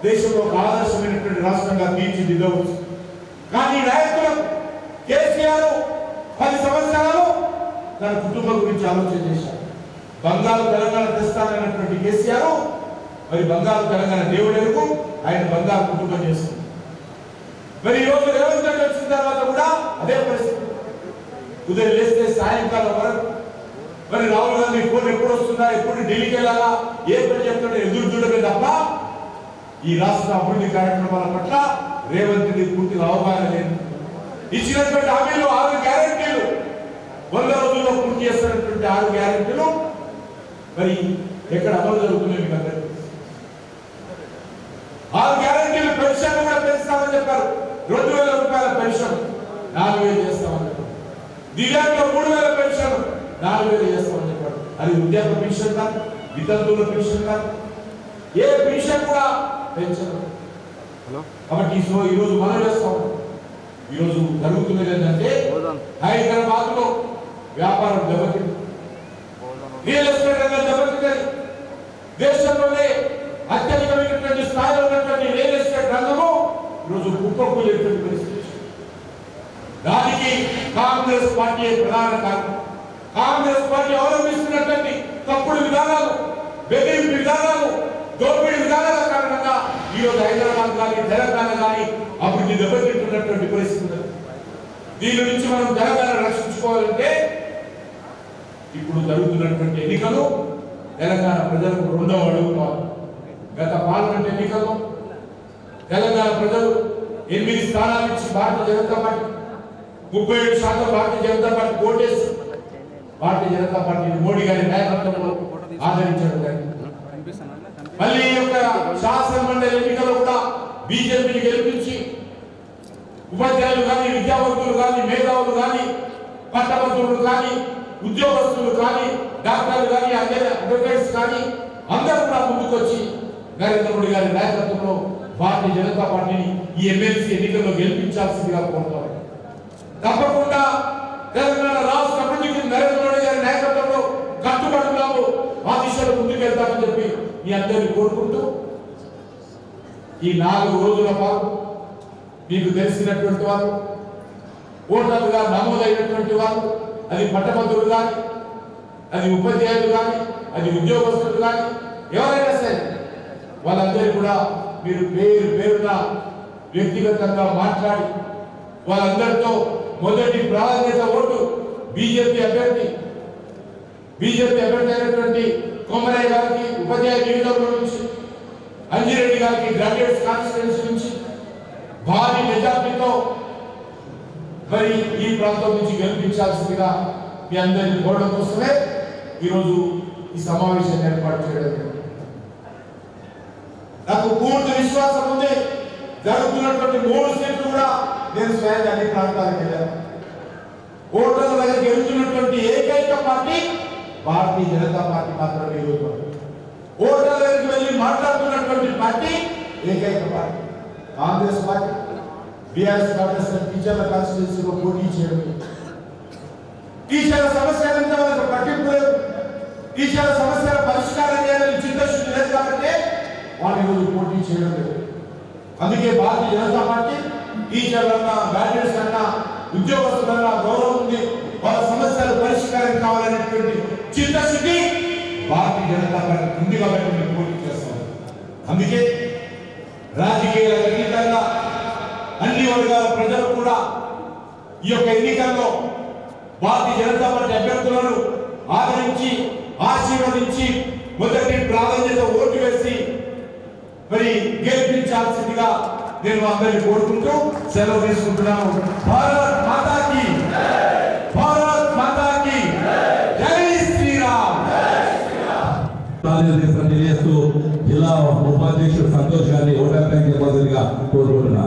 దేశంలో ఒక ఆదర్శమైనటువంటి రాష్ట్రంగా తీర్చిదిద్దవచ్చు. కానీ నాయకులకు కేసీఆర్ 10 సంవత్సరాలు తన కుటుంబం గురించి ఆలోచన చేశారు. బంగారు తెలంగాణ తెస్తానన్నటువంటి కేసీఆర్ మరి బంగారు తెలంగాణ దేవుడెరుగు, ఆయన బంగారు కుటుంబం చేస్తుంది. మరి ఈ రోజు రేవంత్ రెడ్డి వచ్చిన తర్వాత కూడా అదే పరిస్థితి. ఉదయం లేస్తే సాయంకాలం వరకు మరి రాహుల్ గాంధీ ఫోన్ ఎప్పుడు వస్తుందా, ఎప్పుడు ఢిల్లీకి వెళ్ళాలా, ఏ పని చెప్తుంటే ఎదురు చూడమే తప్ప ఈ రాష్ట్ర అభివృద్ధి కార్యక్రమాల పట్ల రేవంత్ రెడ్డి పూర్తిగా అవగాహన లేదు. ఇచ్చినటువంటి హామీలు 6 గ్యారెంటీలు 100 రోజుల్లో పూర్తి చేస్తున్నటువంటి 6 గ్యారెంటీలు మరి ఎక్కడ అమలు జరుగుతున్నాయి మీకు అందరికీ 6 గ్యారెంటీలు పెన్షన్ కూడా పెంచుతామని చెప్పారు. 2000 రూపాయల పెన్షన్ 4000 చేస్తామని చెప్పారు. దివ్యాంగుల 3000 పెన్షన్ 4000 చేస్తామని చెప్పారు. అది వృద్ధాప్య పెన్షన్ కాదు, వితంతువుల పెన్షన్ కాదు, ఏ పెన్షన్ కూడా పెన్షన్. కాబట్టి ఈరోజు మనం చేస్తాం. ఈరోజు జరుగుతున్నది ఏంటంటే హైదరాబాద్ లో వ్యాపారం దెబ్బతింది, రియల్ ఎస్టేట్ రంగం దెబ్బతింది. దేశంలోనే అత్యధికమైనటువంటి స్థాయిలో ఉన్నటువంటి రియల్ ఎస్టేట్ రంగము ఈరోజు కుప్పకూలేటువంటి పరిస్థితి. దానికి కాంగ్రెస్ పార్టీ ప్రధాన కారణం. కాంగ్రెస్ పార్టీ అవలంబిస్తున్నటువంటి తప్పుడు విధానాలు, బెదిరింపు విధానాలు, దోపిడీ విధానాల కారణంగా ఈరోజు హైదరాబాద్ కానీ తెలంగాణ కానీ అభివృద్ధి దెబ్బతింటున్నటువంటి పరిస్థితి. దీని నుంచి మనం తెలంగాణ రక్షించుకోవాలంటే ఇప్పుడు జరుగుతున్నటువంటి ఎన్నికలు తెలంగాణ ప్రజలకు 2వ అడుగు కావాలి. గత పార్లమెంట్ ఎన్నికల్లో తెలంగాణ ప్రజలు 8 స్థానాలు ఇచ్చి భారతీయ జనతా పార్టీ 37% భారతీయ జనతా పార్టీ ఓటేసి భారతీయ జనతా పార్టీ మోడీ గారి నాయకత్వంలో ఆదరించడం జరిగింది. మళ్ళీ ఈ యొక్క శాసన మండలి ఎన్నికల్లో కూడా బీజేపీని గెలిపించి ఉపాధ్యాయులు కానీ, విద్యావంతులు కానీ, మేధావులు కానీ, పట్టభద్రులు కానీ, ఉద్యోగస్తులు కానీ, డాక్టర్లు కానీ, అడ్వకేట్స్ కానీ అందరూ కూడా ముందుకొచ్చి నరేంద్ర మోడీ గారి నాయకత్వంలో భారతీయ జనతా పార్టీని ఈ ఎమ్మెల్సీ ఎన్నికల్లో గెలిపించాల్సిందిగా కోరుతారు. తప్పకుండా తెలంగాణ రాష్ట్ర అభివృద్ధికి నరేంద్ర మోడీ గారి నాయకత్వంలో కట్టుబడున్నాము, ఆ దిశలో ముందుకెళ్తామని చెప్పి మీ అందరినీ కోరుకుంటూ ఈ 4 రోజుల పాటు మీకు తెలిసినటువంటి వారు, ఓటర్లుగా నమోదైనటువంటి వారు, అది పట్టభద్రులు కానీ, అది ఉపాధ్యాయులు కానీ, అది ఉద్యోగస్తులు కానీ, ఎవరైనా సరే వాళ్ళందరూ కూడా మీరు పేరున వ్యక్తిగతంగా మాట్లాడి వాళ్ళందరితో మొదటి ప్రాధాన్యత ఓటు బీజేపీ అభ్యర్థి అయినటువంటి కొమరయ్య గారికి ఉపాధ్యాయ నియోజకవర్గం నుంచి, అంజిరెడ్డి గారికి గ్రాడ్యుయేట్స్ కాన్స్టిట్యుయెన్సీ నుంచి భారీ మెజార్టీతో మరి ఈ ప్రాంతం నుంచి గెలిపించాల్సిందిగా మీ అందరినీ కోరడం కోసమే ఈరోజు ఈ సమావేశాన్ని ఏర్పాటు చేయడం. నాకు పూర్తి విశ్వాసం ఉంది, జరుగుతున్నటువంటి 3 సీట్లు కూడా నేను స్వయంగా అన్ని ప్రాంతాలకు వెళ్ళాను. ఓటర్ల దగ్గర గెలుచున్నటువంటి ఏకైక పార్టీ భారతీయ జనతా పార్టీ మాత్రమే. ఈరోజు ఓటర్ల దగ్గరికి వెళ్ళి మాట్లాడుతున్నటువంటి పార్టీ ఏకైక party Congress party. BRS party టీచర్ల కాన్స్టిట్యూన్సీలో పోటీ చేయడం, టీచర్ల సమస్యలంతా వాళ్ళకి పట్టింపు లేదు, టీచర్ల సమస్యల పరిష్కారం చేయాలని చిత్తశుద్ధి లేదు కాబట్టి వాళ్ళు ఈరోజు పోటీ చేయడం లేదు. అందుకే భారతీయ జనతా పార్టీ టీచర్లన్నా, గ్రాడ్యుయేట్స్ అన్నా, ఉద్యోగస్తులన్నా గౌరవం ఉంది, వాళ్ళ సమస్యల పరిష్కారం కావాలనేటువంటి చిత్తశుద్ధి భారతీయ జనతా పార్టీ ఉంది కాబట్టి మేము పోటీ చేస్తాం. అందుకే రాజకీయాల అతీతంగా అన్ని వర్గాల ప్రజలు కూడా ఈ యొక్క ఎన్నికల్లో భారతీయ జనతా పార్టీ అభ్యర్థులను ఆదరించి ఆశీర్వదించి మొదటి ప్రాధాన్యత ఓటు వేసి మరి గెలిపించాల్సిందిగా నేను అందరినీ కోరుకుంటూ సెలవు తీసుకుంటున్నాను. భారత్ మాతాకి, భారత్ మాతాకి జై శ్రీరామ్. తెలియజేస్తూ జిల్లా ఉపాధ్యక్షుడు సంతోష్ గారిని ఓటర్ బ్యాంక్ కోరుకుంటున్నాను.